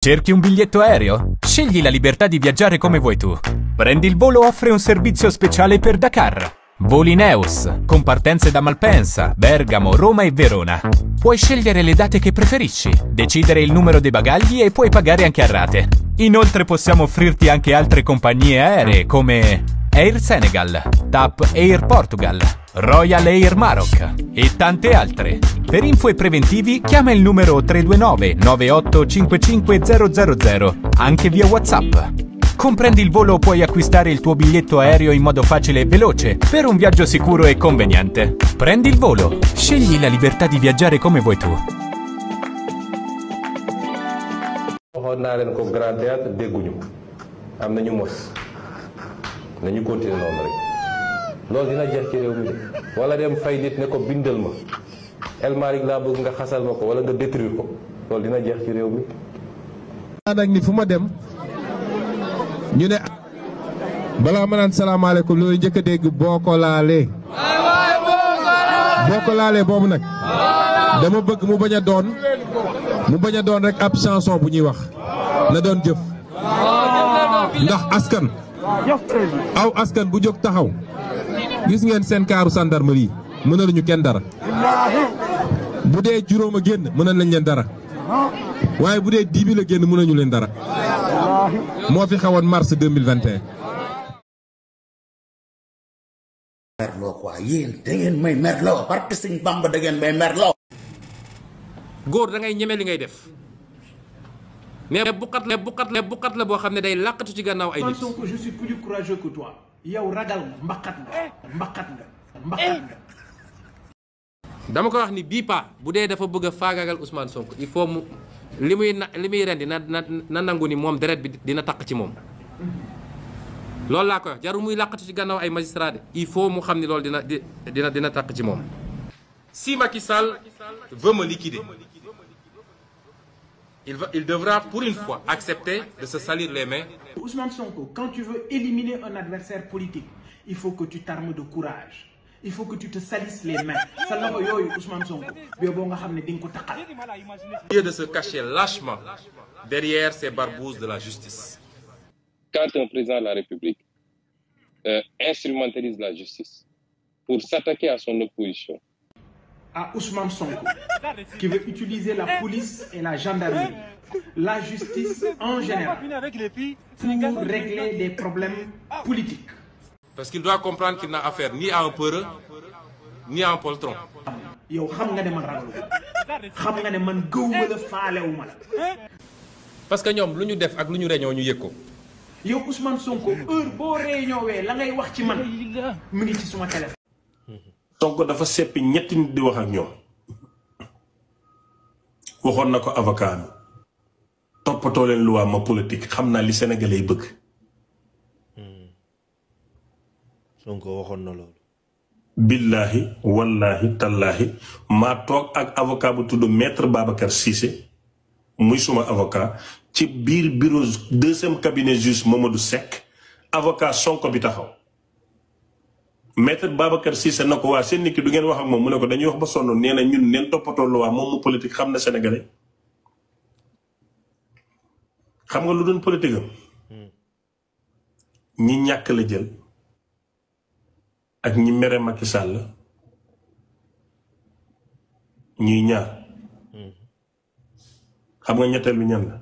Cerchi un biglietto aereo? Scegli la libertà di viaggiare come vuoi tu. Prendi il Volo offre un servizio speciale per Dakar. Voli Neos, con partenze da Malpensa, Bergamo, Roma e Verona. Puoi scegliere le date che preferisci, decidere il numero dei bagagli e puoi pagare anche a rate. Inoltre possiamo offrirti anche altre compagnie aeree come Air Senegal, TAP Air Portugal, Royal Air Maroc e tante altre. Per info e preventivi chiama il numero 329 9855 000 anche via WhatsApp. Comprendi il Volo, puoi acquistare il tuo biglietto aereo in modo facile e veloce per un viaggio sicuro e conveniente. Prendi il Volo, scegli la libertà di viaggiare come vuoi tu. waxoon naa leen ko Grand Théâtre dégguñu am nañu mos nañu continuer noonu rek loolu dina jeex ci réew mi de wala dem fay nit ne ko bindal ma El Malick laa bëgg nga xasal ma ko wala nga détruire ko loolu dina jeex ci réew mi. nag ni fu ma dem ñu ne balaa ma naan salaamaaleykum loolu njëkk a dégg boo ko laalee boobu nag dama bëgg mu bañ a doon rek ab chanson bu ñuy wax na doon jëf ndax askan bu jóg taxaw gis ngeen seen kaaru gendarmerie mënaluñu kenn dara bu dee juróom a génn mënal nañ leen dara waaye bu dee 10 000 a génn mënañu leen dara moo fi xewoon mars 2021. merloo quoi yéen da ngeen may merloo barke Sëñ Bamba da ngeen may merloo. góor da ngay ñeme li ngay def mais buqat la boo xam ne day làqatu ci gannaaw ay nit. Sonko, je suis plus courageux que toi. yow ragal nga mbaqat nga. dama ko wax ni bii pa bu dee dafa bëgg a faagaagal Ousmane Sonko il faut mu li muy rendi na nangu ni moom deret bi dina taq ci moom. loolu laa koy wax jarul muy làqatu ci gannaaw ay magistrat de il faut mu xam ni loolu dina taq ci moom. si Macky Sall veut me liquider il devra pour une fois accepter de se salir les mains. Ousmane Sonko, quand tu veux éliminer un adversaire politique, il faut que tu t'armes de courage. Il faut que tu te salisses les mains. Sa loxo yooyu Ousmane Sonko boo boo nga xam ne di nga ko taqal. Au lieu de se cacher lâchement derrière ces barbouzes de la justice. Quand un président de la République instrumentalise la justice pour s'attaquer à son opposition. À Ousmane Sonko, qui veut utiliser la police et la gendarmerie, la justice en général, pour régler des problèmes politiques. Parce qu'il doit comprendre qu'il n'a affaire ni à un peureux, ni à un poltron. yow xam nga ne man ragalu xam nga ne man gëwuma la faalewuma la. parce que ñoom lu ñu def ak lu ñu réñoo ñu yëg ko. yow Ousmane Sonko heure boo réñoowee la ngay wax ci man mu ngi ci suma téléphone. Sonko dafa seppi ñetti nit di wax ak ñoom waxoon na ko avocat bi toppatoo leen luwaa ma politique xam naa li sénégalais yi bëgg. Sonko waxoon na loolu. billahi wallahi tallahi maa toog ak avocat bu tudd maître Babacar Cissé muy suma avocat ci biir bureau 2e cabinet juge Mamadou Seck avocat Sonko bi taxaw. maître Babacar Cissé na ko waa seen nit ki du ngeen wax ak moom mu ne ko dañuy wax ba sonn nee na ñun neen toppatoo lu waa moom mu politique xam na sénégalais xam nga lu doon politique am ñi ñàkk la jël ak ñi mere Macky Sall ñuy ñaar xam nga ñetteel bi ñan la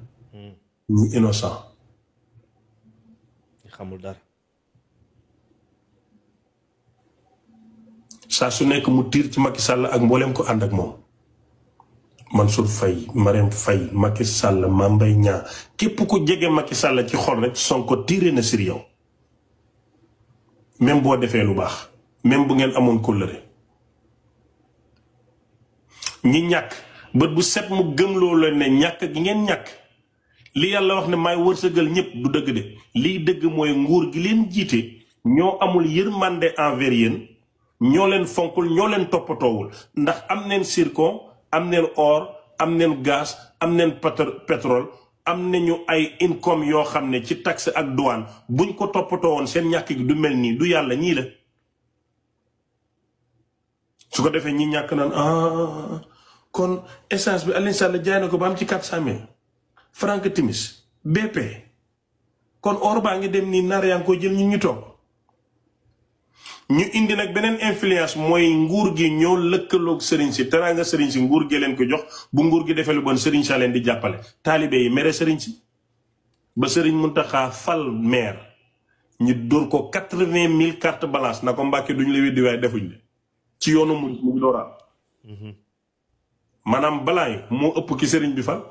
ñi innocent xamul dara. saa su nekk mu tiir ci Macky Sall ak mboolem ko ànd ak moom Mansour Faye Marème Faye Macky Sall Mame Mbaye Niang képp ku jege Macky Sall ci xol rek Sonko tiiree na sur yow même boo defee lu baax même bu ngeen amoon kóllëre ñi ñàkk bët bu set mu gëm loolu ne ñàkk gi ngeen ñàkk li yàlla wax ne maay wërsëgal ñëpp du dëgg de liy dëgg mooy nguur gi leen jiite ñoo amul yërmande envers yéen ñoo leen fonkul ñoo leen toppatoowul ndax am neen zircon am neen or am neen gaz am neen pétrole am nañu ay income yoo xam ne ci taxe ak douane buñ ko toppatoo woon seen ñàkk gi du mel nii du yàlla ñii la su ko defee ñi ñàkk naan kon essence bi Alioune Sall jaay na ko ba am ci 400 000 Frank Timis BP kon or baa ngi dem nii nar yaa ngi ko jël ñun ñu toog ñu indi nag beneen influence mooy nguur gi ñoo lëkkaloog sëriñ si teraanga sëriñ si nguur gi leen ko jox bu nguur gi defee lu bon sëriñ sa leen di jàppale taalibe yi mere sëriñ si ba sëriñ Muntaxa fal maire ñu dóor ko 80,000 carte balance na ko Mbàkke duñu la weddi waaye defuñ le ci yoonu mu ngi dooraa maanaam balaa yi moo ëpp ki sëriñ bi fal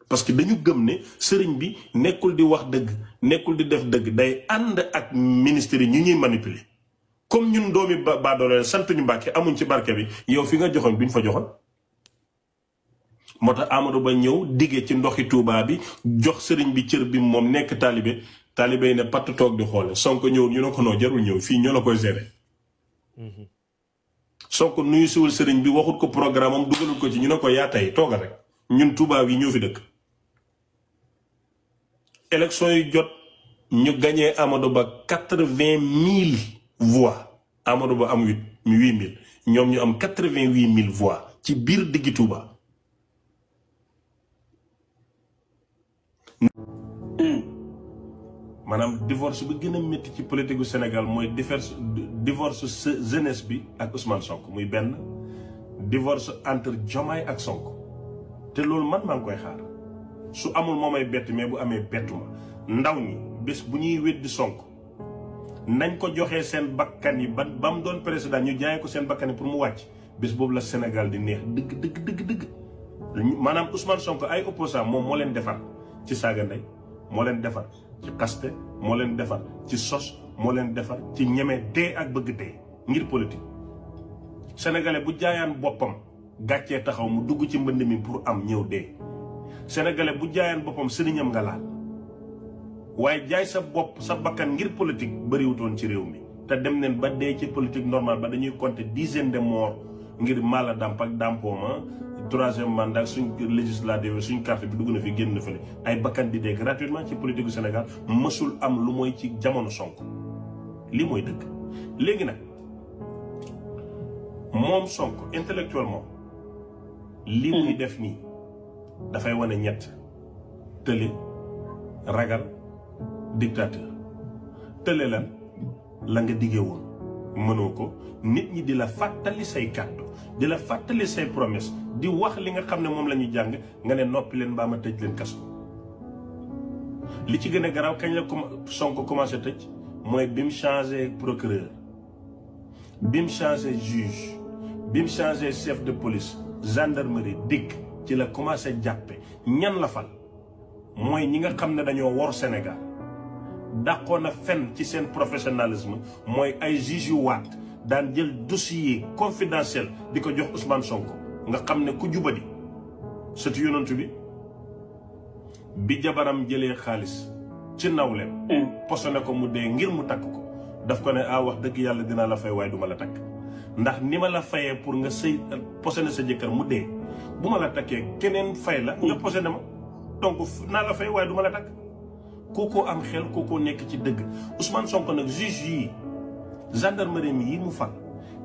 parce que dañu gëm ne sëriñ bi nekkul di wax dëgg nekkul di def dëgg day ànd ak ministre yi ñu ñuy manipuler comme ñun doomi baadoole sant ñu Mbàkke amuñ ci barke bi yow fi nga joxoon duñ fa joxoon moo tax Amadou Ba ñëw diggee ci ndoxi Touba bi jox sëriñ bi cër bi moom nekk taalibe yi ne patt toog di xoole Sonko ñëwul ñu ne ko noo jarul ñëw fii ñoo la koy gérer Sonko nuyu siwul sëriñ bi waxut ko programme am dugalul ko ci ñu ne ko yaa tey toogal rek ñun Touba yi ñoo fi dëkk élection yi jot ñu gañee Amadou Ba 80,000 voix Amadou Ba am 8,000 ñoom ñu am 88,000 voix ci biir diggi Touba. maanaam divorce bi gën a métti ci politique gu Sénégal mooy divorce jeunesse bi ak Ousmane Sonko muy benn divorce entre Diomaye ak Sonko te loolu man maa ngi koy xaar su amul moo may bett mais bu amee bettuma ndaw ñi bés bu ñuy weddi Sonko nañ ko joxee seen bakkan yi ba mu doon président ñu jaayee ko seen bakkan yi pour mu wàcc bés boobu la Sénégal di neex dëgg maanaam Ousmane Sonko ay opposant moom moo leen defar ci saaga ndey moo leen defar ci xaste moo leen defar ci sos moo leen defar ci ñeme dee ak bëgg dee ngir politique sénégalais bu jaayaan boppam gàccee taxaw mu dugg ci mbënd mi pour am ñëw dee sénégalais bu jaayaan boppam sëriñam nga laal waaye jaay sa bopp sa bakkan ngir politique bëriwutoon ci réew mi te dem neen ba dee ci politique normale ba dañuy compter dizaine de morts ngir mala damp ak dampooma troisième mandat suñ législative suñ carte bi dugg na fi génn na fële ay bakkan di dee gratuitement ci politique gu Sénégal mësul am lu mooy ci jamono Sonko lii mooy dëgg léegi nag moom Sonko intellectuellement li muy def nii dafay wane ñett tële ragal dictateur tële lan la nga diggee woon mënoo ko nit ñi di la fàttali say kàddu di la fàttali say promesse di wax li nga xam ne moom la ñu jàng nga ne noppi leen mbaa ma tëj leen kaso li ci gën a garaaw kañ la Sonko commencé tëj mooy bi mu changé procureur bi mu changé juge bi mu changé chef de police gendarmerie dikk ci la commencé jàppe ñan la fal mooy ñi nga xam ne dañoo wor Sénégal dàqoon a fen ci seen professionnalisme mooy ay juge yu waat daan jël dossier confidentiel di ko jox Ousmane Sonko nga xam ne ku jubadi sëtu yonantu bi jabaram jëlee xaalis ci nawleem posone ko mu dee ngir mu takk ko daf ko ne wax dëgg yàlla dinaa la fay waaye duma la takk ndax ni ma la fayee pour nga sëy posone sa jëkkër mu dee bu ma la takkee keneen fay la nga posone ma donc naa la fay waaye duma la takk kookoo am xel kookoo nekk ci dëgg Ousmane Sonko nag juge yi gendarmerie yi mu fal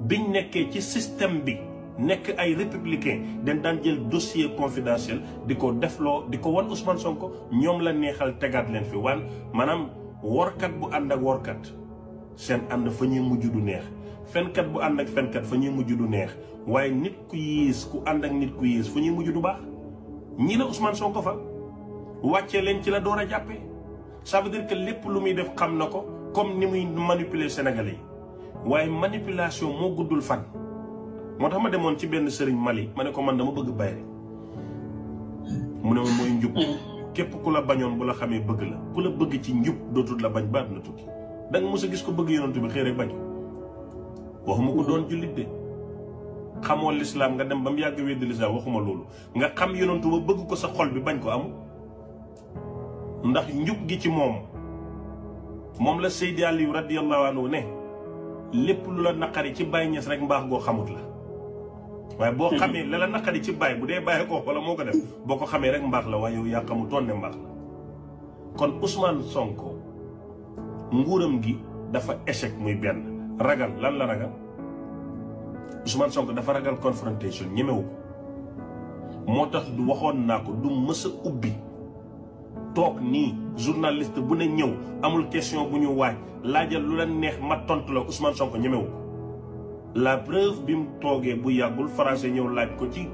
biñ nekkee ci système bi nekk ay républicain dañ daan jël dossier confidentiel di ko defloo di ko wan Ousmane Sonko ñoom la neexal tegaat leen fi wan maanaam workat bu ànd ak workat seen ànd fa ñuy mujj du neex fenkat bu ànd ak fenkat fa ñuy mujj du neex waaye nit ku yées ku ànd ak nit ku yées fa ñuy mujj du baax ñii la Ousmane Sonko fa wàccee leen ci la door a jàppee ça veut dire que lépp lu muy def xam na ko comme ni muy manipuler Sénégalais yi waaye manipulation moo guddul fan moo tax ma demoon ci benn sëriñ Mali ma ne ko man dama bëgg bayre mu ne ma mooy njub képp ku la bañoon bu la xamee bëgg la ku la bëgg ci njub dootul la bañ baat na tukki da nga mos a gis ko bëgg yonantu bi xëy rek bañ waxuma ko doon jullit de xamoo lislaam nga dem ba mu yàgg weddi lislaam waxuma loolu nga xam yonantu ba bëgg ko sa xol bi bañ ko amul ndax njub gi ci moom la Seydi Aliou radiyallahu anhu ne lépp lu la naqari ci Baay Ñas rek mbaax goo xamut la waaye boo xamee la naqari ci Baay bu dee Baay ko wala moo ko def boo ko xamee rek mbaax la waaye yow yaa xamutoon ne mbaax la kon Ousmane Sonko nguuram gi dafa échec muy benn ragal lan la ragal Ousmane Sonko dafa ragal confrontation ñemewu ko moo tax du waxoon naa ko du mës a ubbi toog nii journaliste bu ne ñëw amul question bu ñu waaj laajal lu la neex ma tontu la Ousmane Sonko ñemewu ko la preuve bi mu toogee bu yàggul français ñëw laaj ko ci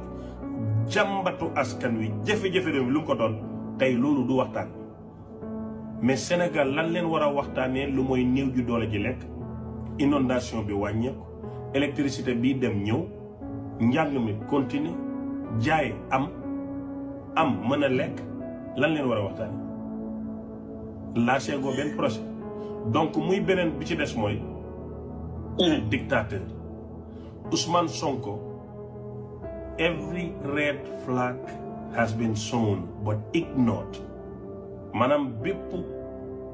jàmbatu askan wi jafe-jafe réew mi lu mu ko doon tey loolu du waxtaan mais Sénégal lan leen war a waxtaanee lu mooy néew ju doole ji lekk inondation bi wàññeeku électricité bii dem ñëw njàng mi continuer jaay am mën a lekk lan leen war a waxtaanee lâché goo benn projet donc muy beneen bi ci des mooy dictateur Ousmane Sonko every red flag has been sown but ignored maanaam bépp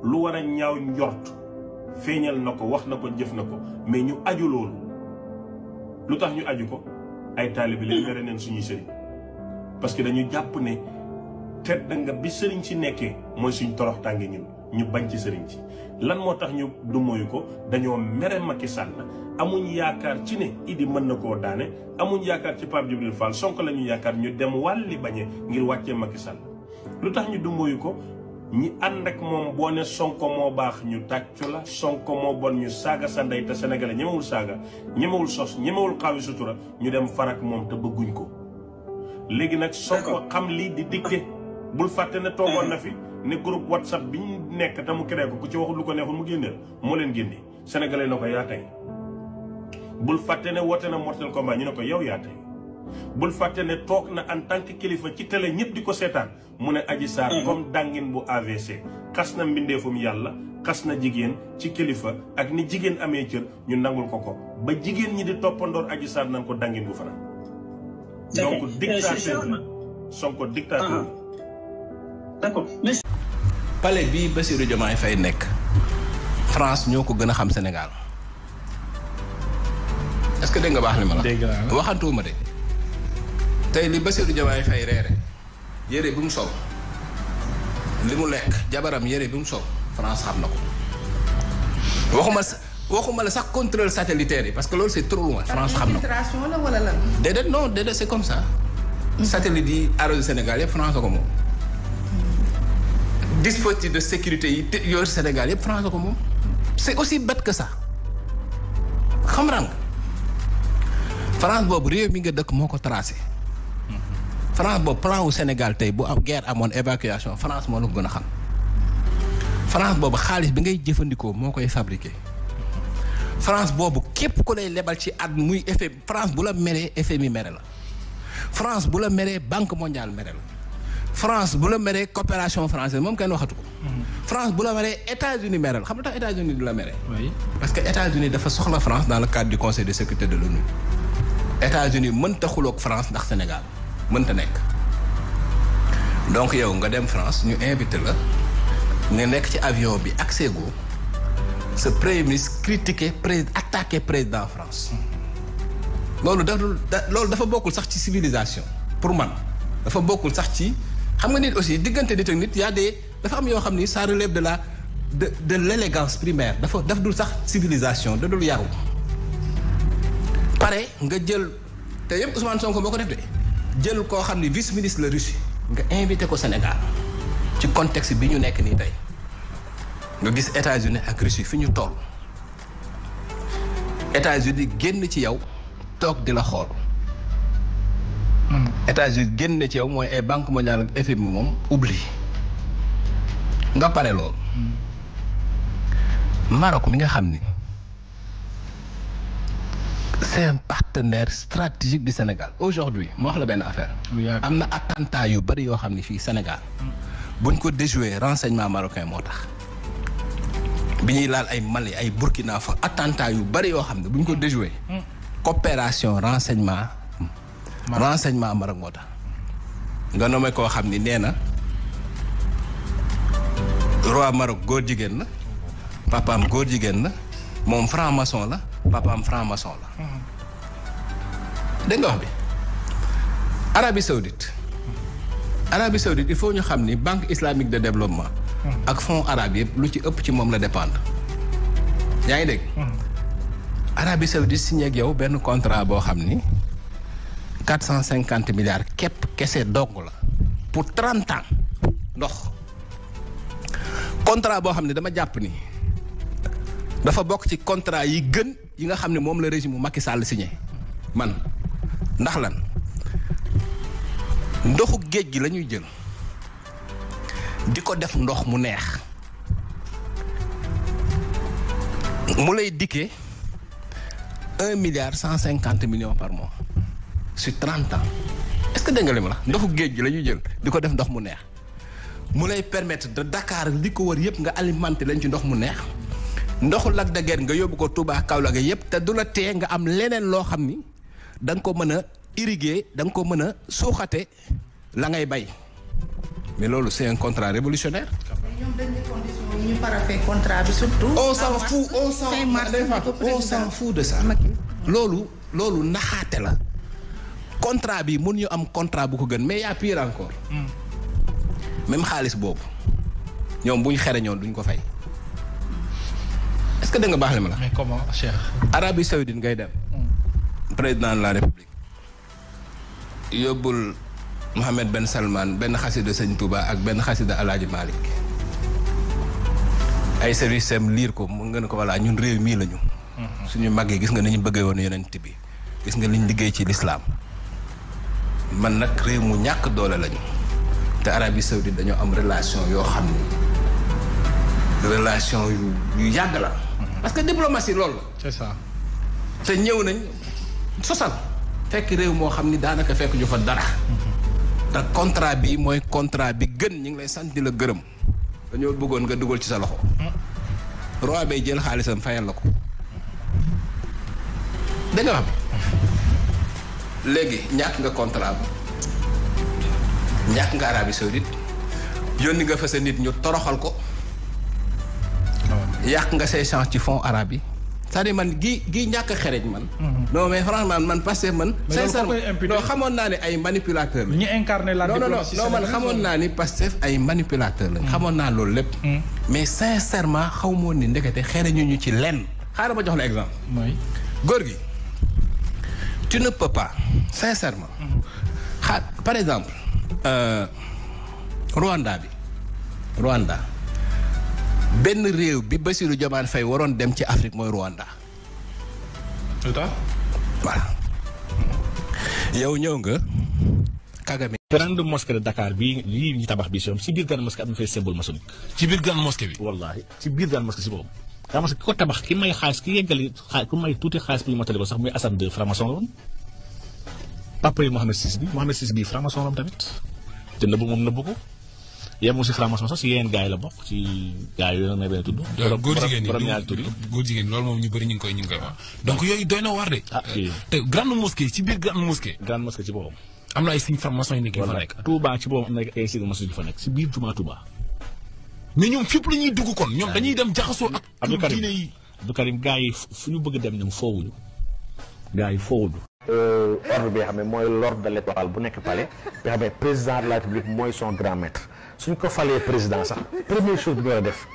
lu war a ñaaw njort feeñal na ko wax na ko jëf na ko mais ñu aju loolu lu tax ñu aju ko ay taalibe lañ mere neen suñuy sëriñ parce que dañu jàpp ne tedd nga bi sëriñ si nekkee mooy suñ torox tànge ñun ñu bañ ci sëriñ si lan moo tax ñu du moyu ko dañoo mere Macky Sall amuñ yaakaar ci ne Idi mën na koo daane amuñ yaakaar ci Pape Djibril Fall Sonko la ñu yaakaar ñu dem wàlli bañe ngir wàccee Macky Sall lu tax ñu du moyu ko ñi ànd ak moom boo ne Sonko moo baax ñu tàccu la Sonko moo bon ñu saaga sa ndey te sénégalais ñemewul saaga ñemewul sos ñemewul xaawi sutura ñu dem farak moom te bëgguñ ko léegi nag Sonko xam lii di dicté bul fàtte ne toogoon na fi ne groupe WhatsApp bi ñu nekk te mu créé ko ku ci waxul lu ko neexul mu génneel moo leen génne sénégalais na ko yaa tey bul fàtte ne woote na Mortal Kombat ñu ne ko yow yaa tey bul fàtte ne toog na en tant que kilifa ci télé ñëpp di ko seetaan mu ne Adji Sarr comme dàngin bu AVC xas na mbindeefum yàlla xas na jigéen ci kilifa ak ni jigéen amee cër ñu nangul ko ba jigéen ñi di toppandoor Adji Sarr nan ko dàngin bu fanaan donc dictateur la Sonko dictateur d'accord palais bii Bassirou Diomaye Faye nekk France ñoo ko gën a xam Sénégal est-ce que dégg nga baax li ma la waxantuuma de tey li Bassirou Diomaye Faye reere yére bi mu sol li mu lekk jabaram yére bi mu sol France xam na ko waxuma la sax contrôle satellitaire yi parce que loolu c'est trop loin France xam na ko wala lan déedéet non déedéet c'est comme ça satellite yi arrosé Sénégal yëpp France ko moom dispositif de sécurité yi yooyu Sénégal yëpp France ko moom c'est aussi bête que ça xam nga France boobu réew mi nga dëkk moo ko tracé France boobu plan wu Sénégal tey bu am guerre amoon évacuation France moo la ko gën a xam France boobu xaalis bi ngay jëfandikoo moo koy fabriqué France boobu képp ku lay lebal ci at muy effet France bu la meree FMI mere la France bu la meree Banque mondiale mere la France bu la meree coopération française moom kenn waxatu ko. France bu la meree États-Unis mere la xam nga tax États-Unis du la mere. oui parce que États-Unis dafa soxla France dans le cadre du conseil de sécurité de l'ONU. États-Unis mënta xuloog France ndax Sénégal mënta nekk donc yow nga dem France ñu invité la nga nekk ci avion bi accès go ce premier ministre critiqué attaqué président France. loolu dafa bokkul sax ci civilisation pour man dafa bokkul sax ci xam nga nit aussi diggante nit ak nit y a des dafa am yoo xam ni ça relève de l'élégance primaire dafa dul sax civilisation da dul yaru pare nga jël te yëpp Ousmane Sonko boo ko def de jël koo xam ni vice ministre la Russie nga invité ko Sénégal ci contexte bi ñu nekk nii tey nga gis États-Unis ak Russie fi ñu toll États-Unis génn ci yow toog di la xool États-Unis génn ci yow mooy ay Banque mondiale ak FMI moom oublie nga pare loolu Maroc mi nga xam ni c'est un partenaire stratégique du Sénégal aujourd'hui moo wax la benn affaire am na attentat yu bari yoo xam ni fii Sénégal buñ ko déjoué renseignement marocain moo tax bi ñuy laal ay Mali ay Burkina fa attentat yu bari yoo xam ne buñ ko déjoué coopération renseignement Maroc moo tax nga nommé koo xam ni nee na roi Maroc góor jigéen la papaam góor jigéen la moom franc-maçon la papaam franc-maçon la dégg nga wax bi Arabie Saoudite il faut ñu xam ni banque islamique de développement ak fonds arabe yëpp lu ci ëpp ci moom la dépendre yaa ngi dégg Arabie Saoudite signé ak yow benn contrat boo xam ni 450 milliards képp kese dong la pour 30 ans ndox contrat boo xam ne dama jàpp ni dafa bokk ci contrat yi gën yi nga xam ne moom la régime Macky Sall signé man ndax lan ndoxu géej gi la ñuy jël di ko def ndox mu neex mu lay dikkee 1 milliard 150 millions par mois sur 30 ans est-ce que dégg nga li ma la ndoxu géej gi la ñuy jël di ko def ndox mu neex mu lay permettre de Dakar li ko wër yëpp nga alimenter leen ci ndox mu neex ndoxu Lac de Guiers nga yóbbu ko Touba Kaolack yëpp te du la tee nga am leneen loo xam ni da nga ko mën a irriguer da nga ko mën a suuxate la ngay bay mais loolu c'est un contrat révolutionnaire. ñoom dañ ne conditions yi ñu parafé contrat bi surtout. on s'en fout de ça. loolu naxaate la contrat bi mun ñu am contrat bu ko gën mais y a pire encore. même xaalis boobu ñoom bu ñu xereñoon duñ ko fay. est-ce que da nga baax li ma la. mais comment Cheikh. Arabie Saoudite ngay dem. président de la République yóbbul Mohammed Ben Salman benn xasida Sëñ Touba ak benn xasida Alaaji Malick ay service am liir ko mu ngeen ko voilà ñun réew mii lañu. suñu mag yi gis nga ni ñu bëggee woon yonent bi gis nga liñ liggéey ci lislaam man nag réew mu ñàkk doole lañu te Arabie Saoudite dañoo am relation yoo xam ni relation yu yàgg la. parce que diplomatie loolu la. c'est ça. te ñëw nañ sosal fekk réew moo xam ni daanaka fekk ñu fa dara. te contrat bi mooy contrat bi gën ñu ngi lay sant di la gërëm dañoo bëggoon nga dugal ci sa loxo. roi bay jël xaalisam fayal la ko. dégg nga xam léegi ñàkk nga contrat bi ñàkk nga Arabie Saoudite yónni nga fa sa nit ñu toroxal ko. yàq nga say chance ci fonds arabe yi. c'est-à-dire man gi ñàkk a xereñ man. non mais franchement man parce que man. sincèrement non xamoon naa ne ay manipulateurs lañ. ñi incarné la diplomatie non man xamoon naa ni Pastef ay manipulateurs lañ. xamoon naa loolu lépp. mais sincèrement xaw ma woon ni ndekete xereñu ñu ci lenn. xaaral ma jox la exemple. mooy góor gi tu ne peux pas sincèrement. par exemple. Rwanda. benn réew bi Bassirou Diomaye Faye waroon dem ci Afrique mooy Rwanda. voilà. yow ñëw nga. Kagame. grande mosquée de Dakar bii lii ñu tabax bi si biir grande mosquée am na fay symbole maçonnique. ci biir grande mosquée bi. wallaahi ci biir grande mosquée si boobu. grande mosquée ki ko tabax ki may xaalis ki yeggali ku may tuuti xaalis bi ñu motali ko sax muy Assane II franc-maçon la woon. papa yi Mohamed Sis bi franc-maçon la woon tamit. te nëbbu moom nëbbu ko. yemul si franc-maçon sax si yeneen gars yi la bokk ci gars yooyu may benn tudd. góor jigéen borom ñaari tur yi góor jigéen loolu moom ñu bëri ñu ngi koy wax. donc yooyu doy na war de. te grande mosquée ci biir grande mosquée. grande mosquée ci boppam. am na ay signes franc-maçon yu nekk yu fa nekk. Touba ci boppam am na ay signes maçon yu fa nekk si biir jumaa Touba. mais ñoom fépp la ñuy dugg kon ñoom dañuy dem jaxasoo ak. diine yi Abdou Karim gars yi fu ñu bëgg dem ñoom foowuñu. gars yi foowuñu. ordre bi nga xam ne mooy l'ordre de l'étoile bu nekk palais bi nga xam ne président de la République mooy son grand maître suñ ko falee président sax première chose bi ñu war a def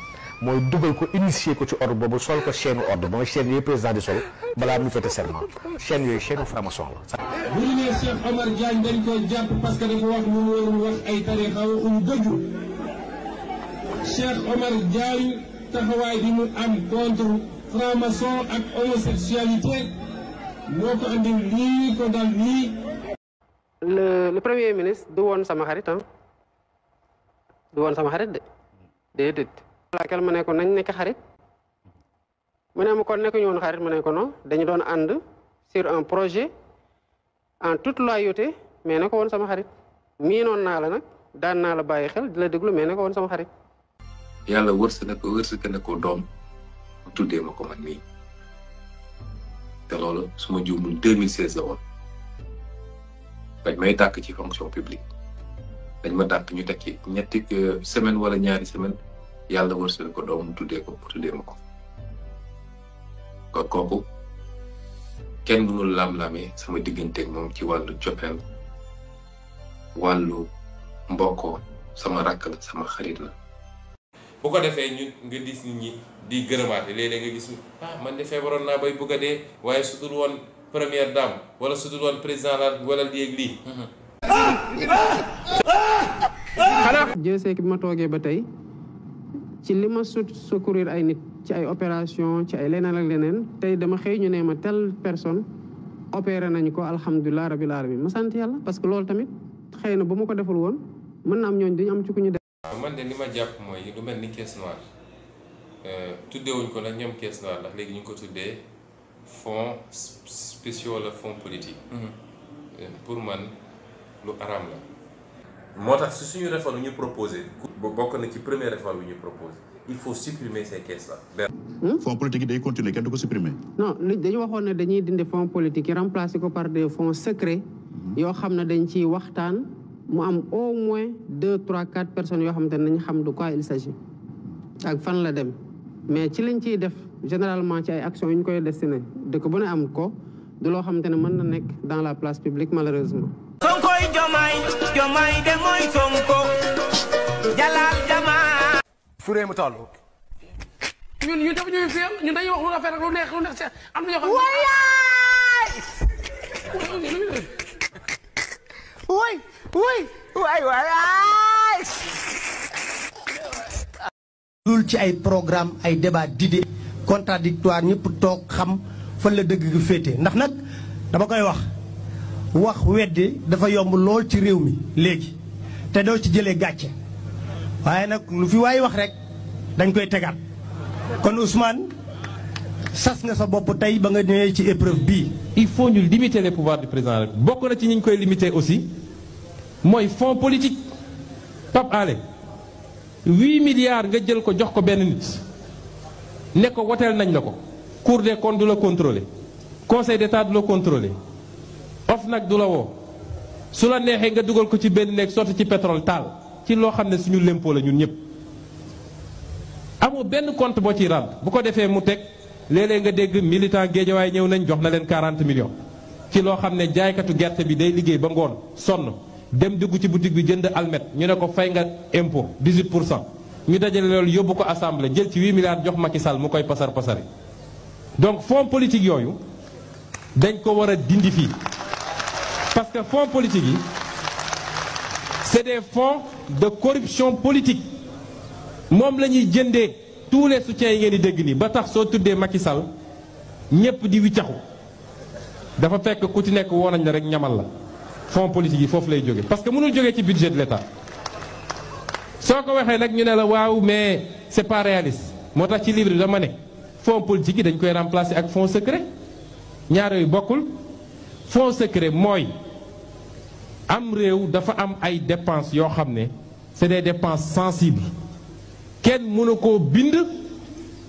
mooy dugal ko initier ko ci ordre boobu sol ko chaîne ordre mooy chaîne yooyu président di sol balaa muy fêter serment chaîne yooyu chaîne franc-maçon la. bu ñu nee Cheikh Omar Diagne dañ koy jàpp parce que dafa wax lu mu warul wax ay tarixa waxuñu dëgg Cheikh Omar Diagne taxawaay bi mu am contre franc-maçon ak homosexualité moo ko andi lii ko dal lii. le premier ministre du woon sama xarit du woon sama xarit de déedéet. laakal ma ne ko nañ nekk xarit mu ne ma kon nekk ñu woon xarit ma ne ko non dañu doon ànd sur un projet en toute loyauté mais ne ko woon sama xarit miinoon naa la nag daan naa la bàyyi xel di la déglu mais ne ko woon sama xarit. yàlla wërsëg na ko doom mu tuddee ma ko man mii te loolu su ma juumul 2016 la woon bañ may tàkk ci fonction publique dañ ma tàkk ñu teg ci ñetti semaine wala ñaari semaine yàlla wërsëg ko doom mu tuddee ma ko kon kooku kenn mënul lam-lamee sama digganteeg moom ci wàllu cofeel wàllu mbokkoo sama rakk la sama xarit la. bu ko defee ñu nga gis nit ñi di gërëmaate léeg-léeg nga gis man de feebaroon naa bay bëgg a dee waaye su dul woon première dame wala su dul woon président la wala léegi lii. xanaa. Dieu bi ma toogee ba tey ci li ma secourir ay nit ci ay opération ci ay leneen ak leneen tey dama xëy ñu ne ma telle personne opéré nañu ko alhamdulilah rabil alamin ma sant yàlla parce que loolu tamit xëy na bu ma ko deful woon mën na am ñooñu duñu am ci ku ñu def. man de li ma jàpp mooy lu mel ni caisse noire tuddewuñ ko nag ñoom caisse noire ndax léegi ñu ngi ko tuddee fonds spéciaux wala fonds politique. pour man lu araam la. moo tax si suñu réforme ñu proposé bokk na ci première réforme bi ñu proposé il faut supprimer ces caisses là. fonds politique yi day continuer kenn du ko supprimer. non dañu waxoon ne dañuy dindi fonds politique yi remplacer ko par des fonds secrets yoo xam ne dañ ciy waxtaan mu am au moins 2, 3, 4 personnes yoo xamante ne nañ xam de quoi il s'agit ak fan la dem mais ci lañ ciy def généralement ci ay actions yu ñu koy destiné dëkk bu ne am ko du loo xamante ne mën na nekk dans la place publique malheureusement. Sonkoy Diomaye de mooy Sonko Jalal Jamaa. fu réew mi toll. ñun dafa ñuy fi ñun dañuy wax lu rafet rek lu neex am na ñoo xam. waay. loolu ci ay programme ay débat d'idées contradictoire ñëpp toog xam fan la dëgg gi féete ndax nag dama koy wax weddi dafa yomb lool ci réew mi léegi te doo ci jëlee gàcce waaye nag lu fi waay wax rek dañ koy tegaat kon Ousmane sas nga sa bopp tey ba nga ñëwee ci épreuve bii. il faut ñu limiter les pouvoirs du président rek bokk na ci ñi ñu koy limiter aussi mooy fonds politique Pape Alé 8 milliards nga jël ko jox ko benn nit ne ko woteel nañ la ko Cour des comptes du la contrôler Conseil d'État du la contrôler OFNAC du la woo su la neexee nga dugal ko ci benn néeg sotti ci pétrole taal ci loo xam ne suñu lempo la ñun ñëpp amoo benn compte boo ciy rendre bu ko defee mu teg léeg-léeg nga dégg militant Guédiawaye ñëw nañ jox na leen 40 millions ci loo xam ne jaaykatu gerte bi day liggéey ba ngoon sonn dem dugg ci boutique bi jënd almet ñu ne ko fay nga impôt 18% ñu dajale loolu yóbbu ko assemblée jël ci 8 milliards jox Macky Sall mu koy pasar pasari donc fonds politique yooyu dañ ko war a dindi fii parce que fonds politique yi c'est des fonds de corruption politique moom la ñuy jëndee tous les soutiens yi ngeen di dégg nii ba tax soo tuddee Macky Sall ñëpp di wiccaxu dafa fekk ku ci nekk woo nañ la rek ñamal la fonds politique yi foofu lay jóge parce que mënul jógee ci budget de l'État soo ko waxee nag ñu ne la waaw mais c'est pas réaliste moo tax ci livre bi dama ne fonds politique yi dañ koy remplacer ak fonds secret ñaar yooyu bokkul fonds secret mooy am réew dafa am ay dépenses yoo xam ne c'est des dépenses sensibles kenn mënu koo bind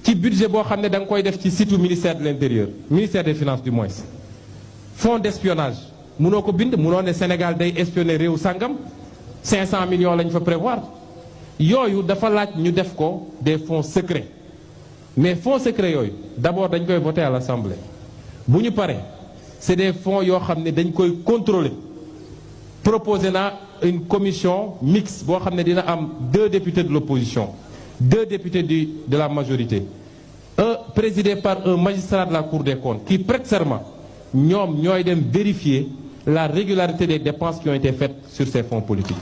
ci budget boo xam ne da nga koy def ci site ministère de l'intérieur ministère des finances du moins fonds d'espionnage mënoo ko bind mënoo ne Sénégal day espionner réew sangam 500 millions lañ fa prévoir yooyu dafa laaj ñu def ko des fonds secrets mais fonds secrets yooyu d'abord dañ koy voter à l'Assemblée bu ñu paree c'est des fonds yoo xam ne dañ koy contrôler proposé na une commission mixte boo xam ne dina am 2 députés de l'opposition 2 députés de la majorité présidé par un magistrat de la Cour des comptes qui prête serment ñoom ñooy dem vérifier la régularité des dépenses qui ont été faites sur ces fonds politiques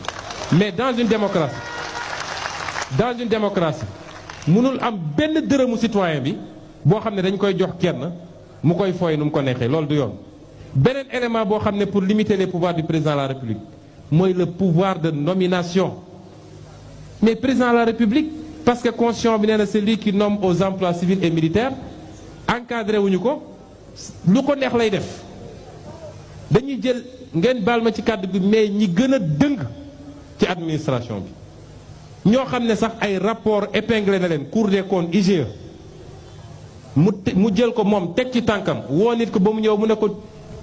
mais dans une démocratie mënul am benn dërëmu citoyen bi boo xam ne dañ koy jox kenn mu koy fooy nu mu ko neexee loolu du yoon beneen élément boo xam ne pour limiter les pouvoirs du président de la République mooy le pouvoir de nomination mais président de la République parce que constitution bi nee na c'est lui qui nomme aux emplois civils et militaires encadré wuñu ko lu ko neex lay def dañuy jël ngeen baal ma ci kàddu bi mais ñi gën a dëng ci administration bi ñoo xam ne sax ay rapport épinglé na leen Cour des comptes IGE mu jël ko moom teg ci tànkam woo nit ko ba mu ñëw mu ne ko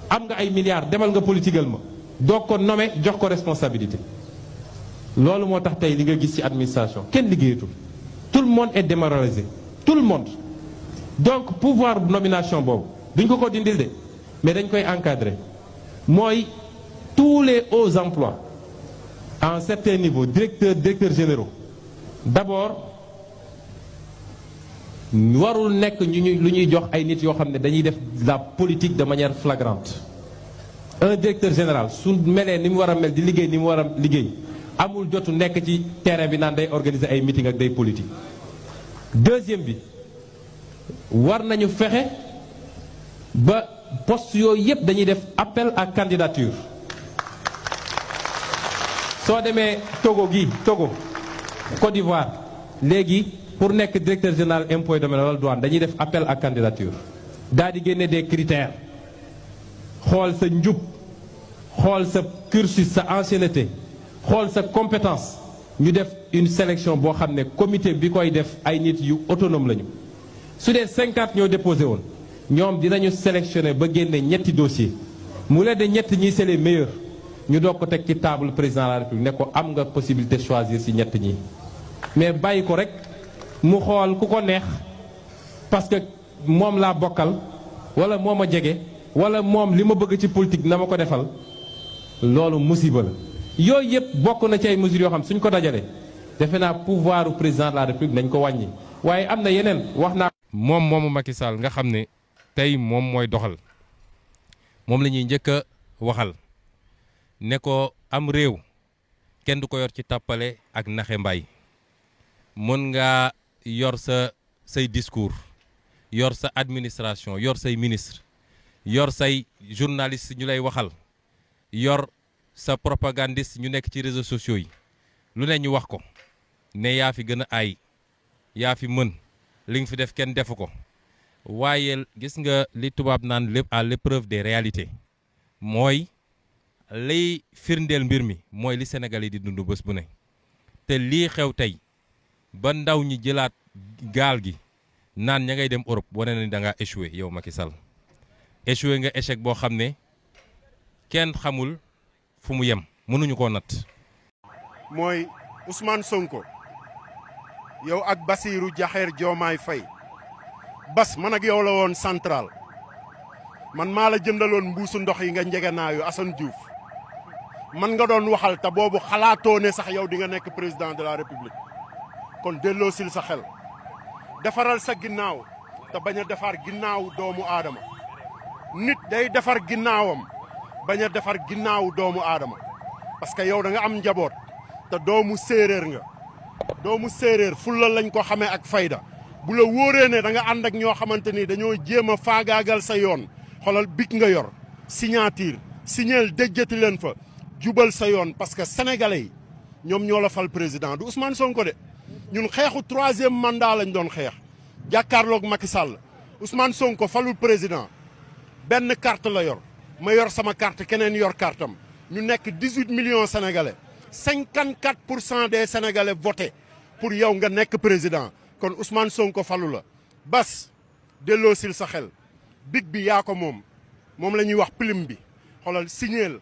am nga ay milliards demal nga politigal ma doog ko nommé jox ko responsabilité loolu moo tax tey li nga gis ci administration kenn liggéeyatul tout le monde est démoralisé tout le monde donc pouvoir nomination boobu duñ ko dindil de mais dañ koy encadrer mooy tous les hauts emplois à un certain niveau directeurs généraux d'abord warul nekk lu ñuy jox ay nit yoo xam ne dañuy def la politique de manière flagrante. Un directeur général su melee ni mu war a mel di liggéey ni mu war a liggéey amul jotu nekk ci terrain bi naan day organiser ay meeting ak day politique. Deuxième bi war nañu fexe ba poste yooyu yëpp dañuy def appel à candidature. soo demee Togo Côte d'Ivoire léegi pour nekk directeur général impôt et domaine wala douane dañuy def appel à candidature daal di génne des critères xool sa njub xool sa cursus sa ancienneté xool sa compétence ñu def une sélection boo xam ne comité bi koy def ay nit yu autonome lañu. su dee 50 ñoo déposé woon ñoom dinañu sélectionné ba génne ñetti dossier mu leen de ñett ñi c'est les meilleurs ñu doog ko teg ci table président de la République ne ko am nga possibilité choisir ci ñett ñi. mais bàyyi ko rek mu xool ku ko neex parce que moom laa bokkal wala moo ma jege wala moom li ma bëgg ci politique na ma ko defal loolu musiba la. yooyu yëpp bokk na ci ay mesures yoo xam suñ ko dajalee defe naa pouvoir u président de la République nañ ko wàññi waaye am na yeneen wax naa. moomu Macky Sall nga xam ne tey moom mooy doxal moom la ñuy njëkk a waxal ne ko am réew kenn du ko yor ci tàppale ak naxe mbay. mën nga yor say discours yor sa administration yor say ministre yor say journaliste ñu lay waxal yor sa propagandiste ñu nekk ci réseaux sociaux yi lu ne ñu wax ko ne yaa fi gën a aay yaa fi mën li nga fi def kenn defu ko waaye gis nga li tubaab naan lépp à l'épreuve des réalités mooy lay firndeel mbir mi mooy li Sénégal yi di dund bés bu ne te lii xew tey ba ndaw ñi jëlaat gaal gi naan ña ngay dem Europe wane na ni da ngaa échoué yow Macky Sall échoué nga échec boo xam ne kenn xamul fu mu yem mënuñu koo natt. mooy Ousmane Sonko yow ak Bassirou Diakhar Diomaye Faye Bas man ak yow la woon central man maa la jëndaloon mbuusu ndox yi nga njegenaayu Assane Diouf man nga doon waxal te boobu xalaatoo ne sax yow di nga nekk président de la République. kon delloo sil sa xel defaral sa ginnaaw te bañ a defar ginnaaw doomu aadama nit day defar ginnaawam bañ a defar ginnaaw doomu aadama parce que yow da nga am njaboot te doomu séeréer nga doomu séeréer fulla lañ ko xamee ak fayda bu la wóoree ne da nga ànd ak ñoo xamante ni dañoo jéem a faagaagal sa yoon xolal bik nga yor signature signeel déjjati leen fa jubal sa yoon parce que sénégalais yi ñoom ñoo la fal président du Ousmane Sonko de. ñun xeexu 3e mandat lañ doon xeex jàkkaarloog Macky Sall Ousmane Sonko falul président benn carte la yor ma yor sama carte keneen yor cartam ñu nekk 18 millions sénégalais 54% des sénégalais voté pour yow nga nekk président kon Ousmane Sonko falu la. Bas delloo sil sa xel big bi yaa ko moom la ñuy wax plume bi xoolal signeel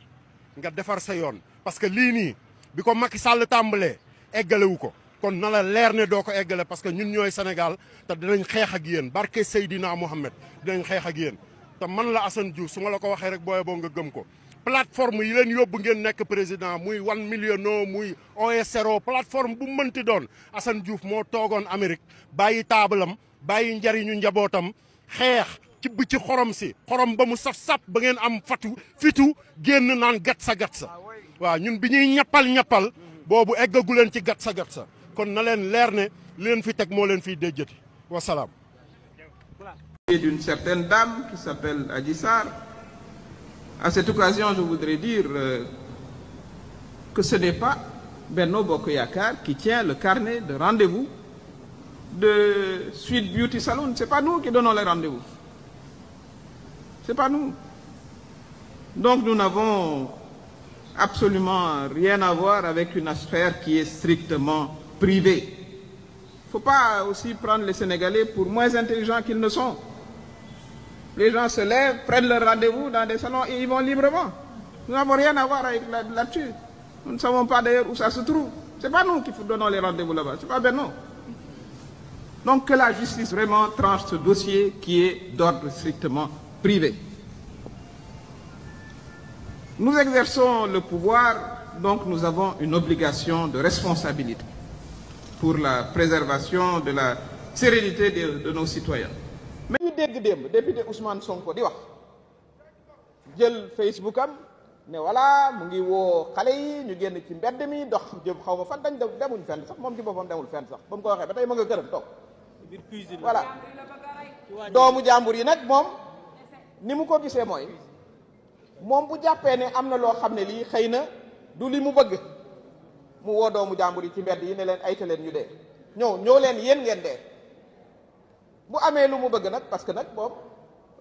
nga defar sa yoon parce que lii nii bi ko Macky Sall tàmbalee eggalewu ko. kon na la leer ne doo ko eggale parce que ñun ñooy Sénégal te dinañ xeex ak yéen barke Seydina Mohamed dinañ xeex ak yéen te man la Assane Diouf su ma la ko waxee rek booye boo nga gëm ko plateforme yi leen yóbbu ngeen nekk président muy 1 million muy OSRO plateforme bu mënti doon Assane Diouf moo toogoon Amérique bàyyi taabalam bàyyi njariñu njabootam xeex ci xorom si xorom ba mu saf-sap ba ngeen am fitu génn naan gat sa waaw ñun bi ñuy ñappal boobu eggagu leen ci gat sa kon na leen leer ne leen fi teg moo leen fiy déjjati wasalaam. D'une certaine dame qui s'appelle Adji Sarr. À cette occasion, je voudrais dire que ce n'est pas Benno Bokk Yakaar qui tient le carnet de rendez-vous de Sweet Beauty Salon. C'est pas nous qui donnons les rendez-vous. C'est pas nous. Donc nous n'avons absolument rien à voir avec une affaire qui est strictement privée. Il ne faut pas aussi prendre les Sénégalais pour moins intelligents qu'ils ne sont. Les gens se lèvent, prennent leur rendez-vous dans des salons et ils vont librement. Nous n'avons rien à voir avec là-dessus. Nous ne savons pas d'ailleurs où ça se trouve. Ce n'est pas nous qui donnons les rendez-vous là-bas, ce n'est pas Benno. Donc que la justice vraiment tranche ce dossier qui est d'ordre strictement privé. Nous exerçons le pouvoir, donc nous avons une obligation de responsabilité pour la préservation de la sérénité de nos citoyens. mais ñu dégg démb député Ousmane Sonko di wax jël Facebook am ne voilà mu ngi woo xale yi ñu génn ci mbedd mi dox jëm xaw ma fan dañ demuñ fenn sax moom ci boppam demul fenn sax ba mu ko waxee ba tey ma nga këram toog voilà doomu jàmbur yi nag moom ni mu ko gisee mooy moom bu jàppee ne am na loo xam ne lii xëy na du li mu bëgg mu woo doomu jàmbur yi ci mbedd yi ne leen ayta leen ñu dee ñëw leen yéen ngeen dee bu amee lu mu bëgg nag parce que nag boobu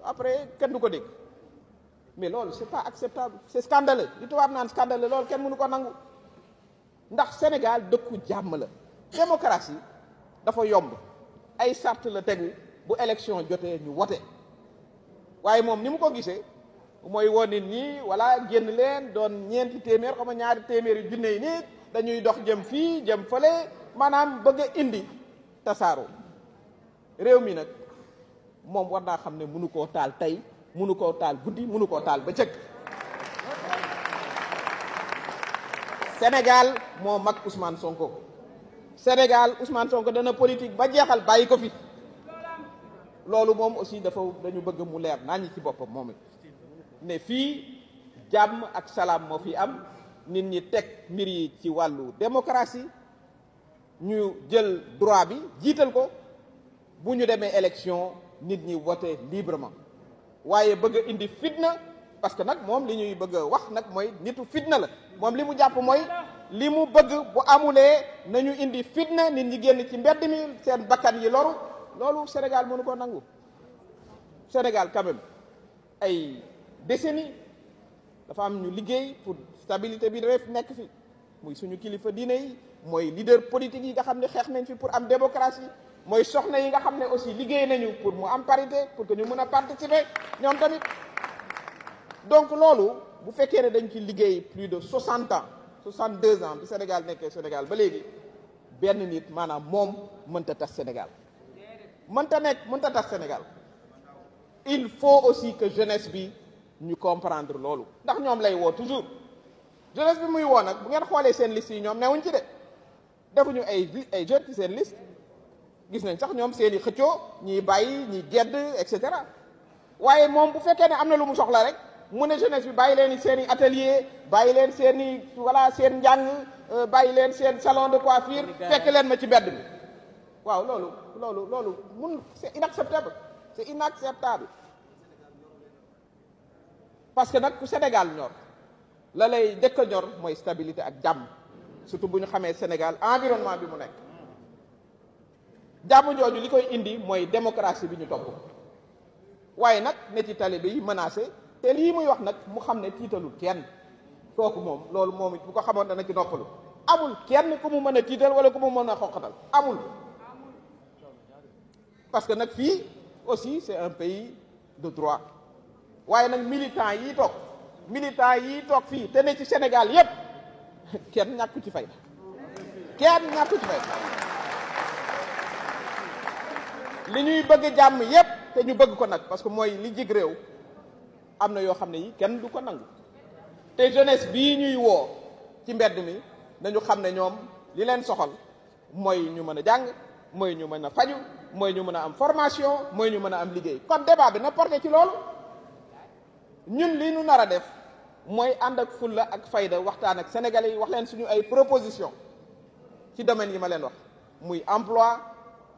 après kenn du ko dégg mais loolu c'est pas acceptable c'est scandaleux li tubaab naan scandaleux loolu kenn mënu ko nangu ndax Sénégal dëkku jàmm la démocratie dafa yomb ay sart la tegu bu élection jotee ñu wote waaye moom ni mu ko gisee mooy woo nit ñi wala génn leen doon ñeenti téeméer xam nga ñaari téeméer yu junne yi nit dañuy dox jëm fii jëm fële maanaam bëgg a indi tasaaroo réew mi nag moom war naa xam ne mënu koo taal tey mënu koo taal guddi mënu koo taal bëccëg Sénégal moo mag Ousmane Sonko Sénégal Ousmane Sonko dana politique ba jeexal bàyyi ko fi loolu moom aussi dañu bëgg mu leer naa ñi ci boppam moom it ne fii jàmm ak salaam moo fi am nit ñi teg mbir yi ci wàllu démocratie ñu jël droit bi jiital ko bu ñu demee élection nit ñi voter librement waaye bëgg a indi fitna parce que nag moom li ñuy bëgg a wax nag mooy nitu fitna la moom li mu jàpp mooy li mu bëgg bu amulee nañu indi fitna nit ñi génn ci mbedd mi seen bakkan yi loru loolu Sénégal mënu ko nangu Sénégal quand même ay décennies dafa am ñu liggéey pour stabilité bi dafay nekk fi muy suñu kilifa diine yi mooy leader politique yi nga xam ne xeex nañ fi pour am démocratie mooy soxna yi nga xam ne aussi liggéey nañu pour mu am parité pour que ñu mën a participer ñoom tamit donc loolu bu fekkee ne dañ ci liggéey plus de 60 ans 62 ans bi Sénégal nekkee Sénégal ba léegi benn nit maanaam moom mënta tas Sénégal mënta tas Sénégal il faut aussi que jeunesse bi ñu comprendre loolu ndax ñoom lay woo toujours jeunesse bi muy woo nag bu ngeen xoolee seen liste yi ñoom newuñ ci de defuñu ay jeunes ci seen liste gis nañ sax ñoom seen i xëccoo ñiy bàyyi ñiy gedd et cetera waaye moom bu fekkee ne am na lu mu soxla rek mu ne jeunesse bi bàyyi leen seen i atelier bàyyi leen seen i voilà seen njàng bàyyi leen seen salon de coiffure fekk leen ma ci mbedd bi waaw loolu c'est inacceptable parce que nag ku Sénégal ñor la lay njëkk a ñor mooy stabilité ak jàmm surtout bu ñu xamee Sénégal environnement bi mu nekk jàmm jooju li koy indi mooy démocratie bi ñu topp waaye nag ne ci talibé yi menacé te lii muy wax nag mu xam ne tiitalul kenn kooku moom loolu moom it bu ko xamoon dana ci noppalu amul kenn ku mu mën a tiital wala ku mu mën a xoqatal amul parce que nag fii aussi c'est un pays de droit waaye nag militant yi toog fii te ne ci Sénégal yépp kenn ñàkku ci fayda li ñuy bëgg jàmm yépp te ñu bëgg ko nag parce que mooy li jig réew am na yoo xam ne yi kenn du ko nangu te jeunesse bii ñuy woo ci mbedd mi nañu xam ne ñoom li leen soxal mooy ñu mën a jàng mooy ñu mën a faju mooy ñu mën a am formation mooy ñu mën a am liggéey kon débat bi na porté ci loolu ñun li ñu nar a def mooy ànd ak fulla ak fayda waxtaan ak sénégalais yi wax leen suñu ay proposition ci domaine yi ma leen wax muy emploi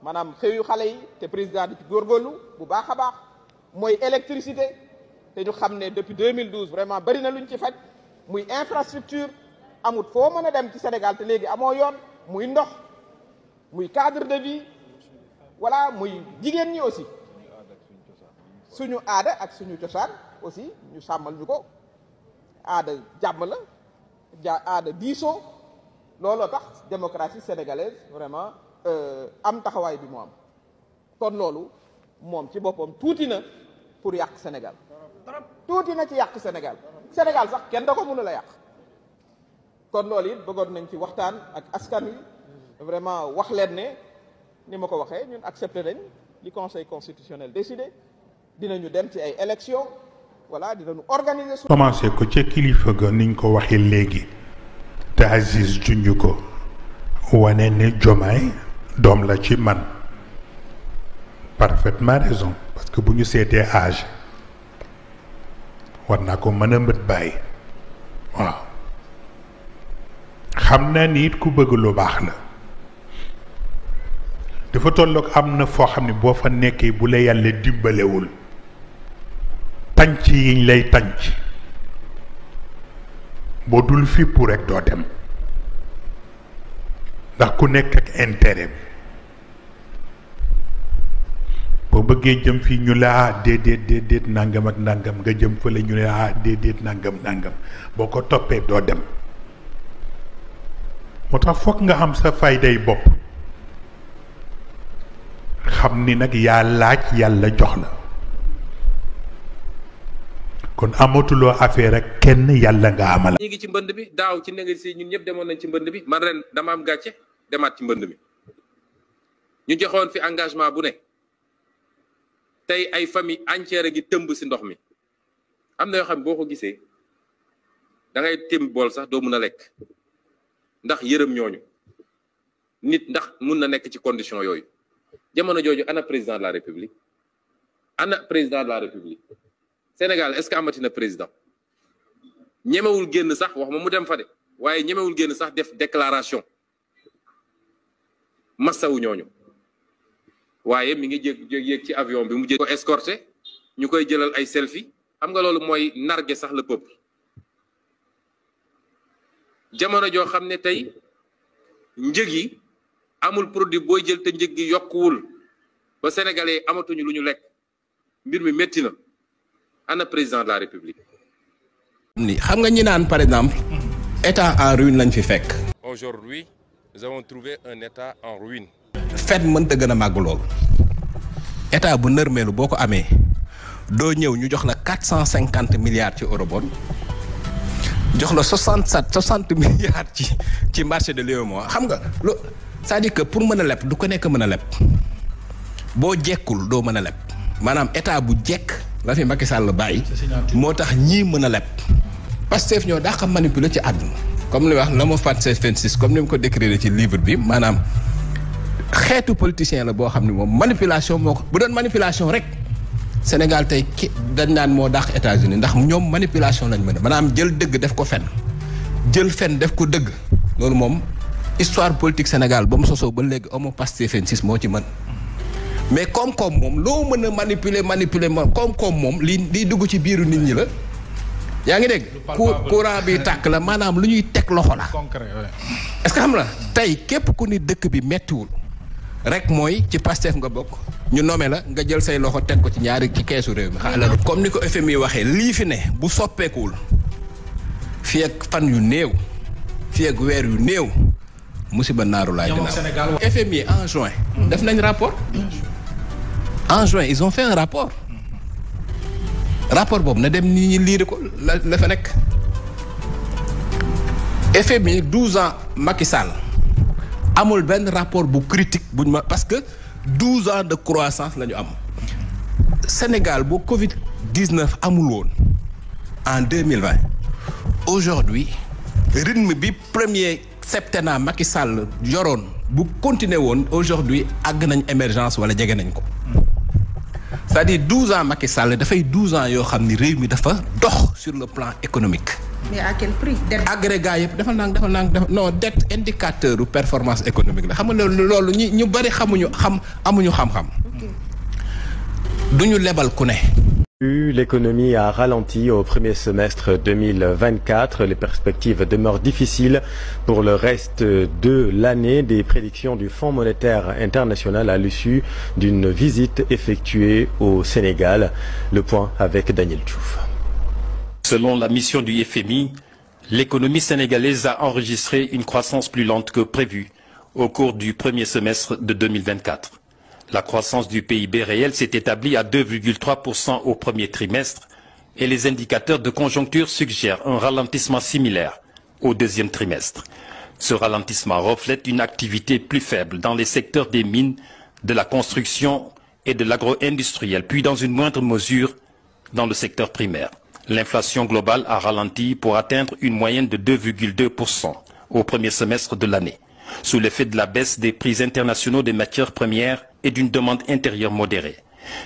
maanaam xëyu xale yi te président di ci góorgóorlu bu baax a baax mooy électricité te ñu xam ne depuis 2012 vraiment bari na luñ ci faj muy infrastructure amut foo mën a dem ci Sénégal te léegi amoo yoon muy ndox muy cadre de vie voilà muy jigéen ñi aussi suñu aada ak suñu cosaan aussi ñu sàmmal ñu ko aada jàmm la aada diisoo looloo tax démocratie sénégalaise vraiment am taxawaay bi mu am kon loolu moom ci boppam tuuti na pour yàq Sénégal tuuti na ci yàq Sénégal sax kenn da ko mënul a yàq kon loolu it bëggoon nañ ci waxtaan ak askan wi vraiment wax leen ne ni ma ko waxee ñun accepté nañ li conseil constitutionnel décidé dinañu dem ci ay élections voilà dinañu organiser. commencé ko ca kilifa ga niñ ko waxee léegi te Aziz junj ko wane ne Diomaye doom la ci man parfaitement raison parce que bu ñu seetee âge war naa ko mën a mbët bàyyi waaw xam naa ni it ku bëgg lu baax la dafa tolloog am na foo xam ne boo fa nekkee bu la yàlla dimbalewul tànc yiñ lay tànc boo dul fippu rek doo dem ndax ku nekk ak intérêt bi boo bëggee jëm fii ñu la déedéet nangam ak nangam nga jëm fële ñu la déedéet nangam boo ko toppee doo dem moo tax foog nga am sa fayday bopp xam ni nag yaa laaj yàlla jox la kon amatuloo affaire ak kenn yàlla nga amal. ñi ngi ci mbënd bi daaw ci néga si ñun ñëpp demoon nañ ci mbënd bi man ren dama am gàcce demaat ci mbënd mi ñu joxoon fi engagement bu ne tey ay famille entière gi tëmb si ndox mi am na yoo xam boo ko gisee da ngay tém bool sax doo mun a lekk ndax yërëm ñooñu nit ndax mun na nekk ci condition yooyu jamono jooju ana président de la république Sénégal est-ce que amati na président ñemewul génn sax wax ma mu dem fa de waaye ñemewul génn sax def déclaration massawu ñooñu waaye mi ngi yéeg ci avion bi mu jël ko escorté ñu koy jëlal ay selfie xam nga loolu mooy narge sax le peuple jamono joo xam ne tey njëg yi amul produit booy jël te njëg gi yokkuwul ba sénégalais amatuñu lu ñu lekk mbir mi métti na ana président de la république. ni xam nga ñi naan par exemple état en ruine lañ fi fekk. Aujourd'hui nous avons trouvé un état en ruine. Fed mënta gën a màgg loolu état bu nërmeelu boo ko amee doo ñëw ñu jox la 450 milliards ci eurobond jox la 60 milliards ci marché de l'UEMOA xam nga lo c'est-à-dire que pour mën a leb du ko nekk mën a leb boo jekkul doo mën a leb maanaam état bu jekk la fi Macky Sall bàyyi moo tax ñii mën a leb Pastef ñoo daa xam manipuler ci àdduna comme li wax la ma fàtte 26 comme ni mu ko décrire ci livre bi maanaam xeetu politicien la boo xam ne moom manipulation moo ko bu doon manipulation rek Sénégal tey dañ naan moo dàq États-Unis ndax ñoom manipulation lañ mën a maanaam jël dëgg def ko fen jël fen def ko dëgg loolu moom histoire politique Sénégal ba mu sosoo ba léegi homo Pastef 26 moo ci mën mais koom-koom moom loo mën a manipuler koom-koom moom liy dugg ci biiru nit ñi la yaa ngi dégg courant bi tàkk la maanaam lu ñuy teg loxo la est-ce que xam nga tey képp ku ni dëkk bi mettiwul rek mooy ci Pastef nga bokk ñu nommé la nga jël say loxo teg ko ci ñaari ci keesu réew mi xaaral comme ni ko FMI waxee lii fi ne bu soppeekuwul fii ak fan yu néew fii ak weer yu néew musiba naaru laay dina FMI en juin def nañ rapport en juin ils ont fait un rapport boobu na dem nit ñi liir ko la fa nekk FMI 12 ans Macky Sall amul benn rapport bu critique buñ ma parce que 12 ans de croissance la ñu am Sénégal bu Covid 19 amul woon en 2020 aujourd'hui rythme bi premier septennat Macky Sall yoroon bu continuer woon aujourd'hui àgg nañ émergence wala jege nañ ko c'est-à-dire 12 ans Macky Sall dafay 12 ans yoo xam ni réew mi dafa dox sur le plan économique. mais à quel prix. agrégat yëpp defal naa non dette indicateur de performance économique la xam nga loolu ñu bari amuñu xam-xam. duñu lebal ku ne. L'économie a ralenti au premier semestre 2024. Les perspectives demeurent difficiles pour le reste de l'année. Des prédictions du Fonds monétaire international à l'issue d'une visite effectuée au Sénégal. Le point avec Daniel Diouf. Selon la mission du FMI, l'économie sénégalaise a enregistré une croissance plus lente que prévue au cours du premier semestre de 2024. La croissance du PIB réel s'est établie à 2,3% au premier trimestre et les indicateurs de conjoncture suggèrent un ralentissement similaire au deuxième trimestre. Ce ralentissement reflète une activité plus faible dans les secteurs des mines, de la construction et de l'agro-industriel, puis dans une moindre mesure dans le secteur primaire. L'inflation globale a ralenti pour atteindre une moyenne de 2,2% au premier semestre de l'année, sous l'effet de la baisse des prix internationaux des matières premières et d'une demande intérieure modérée.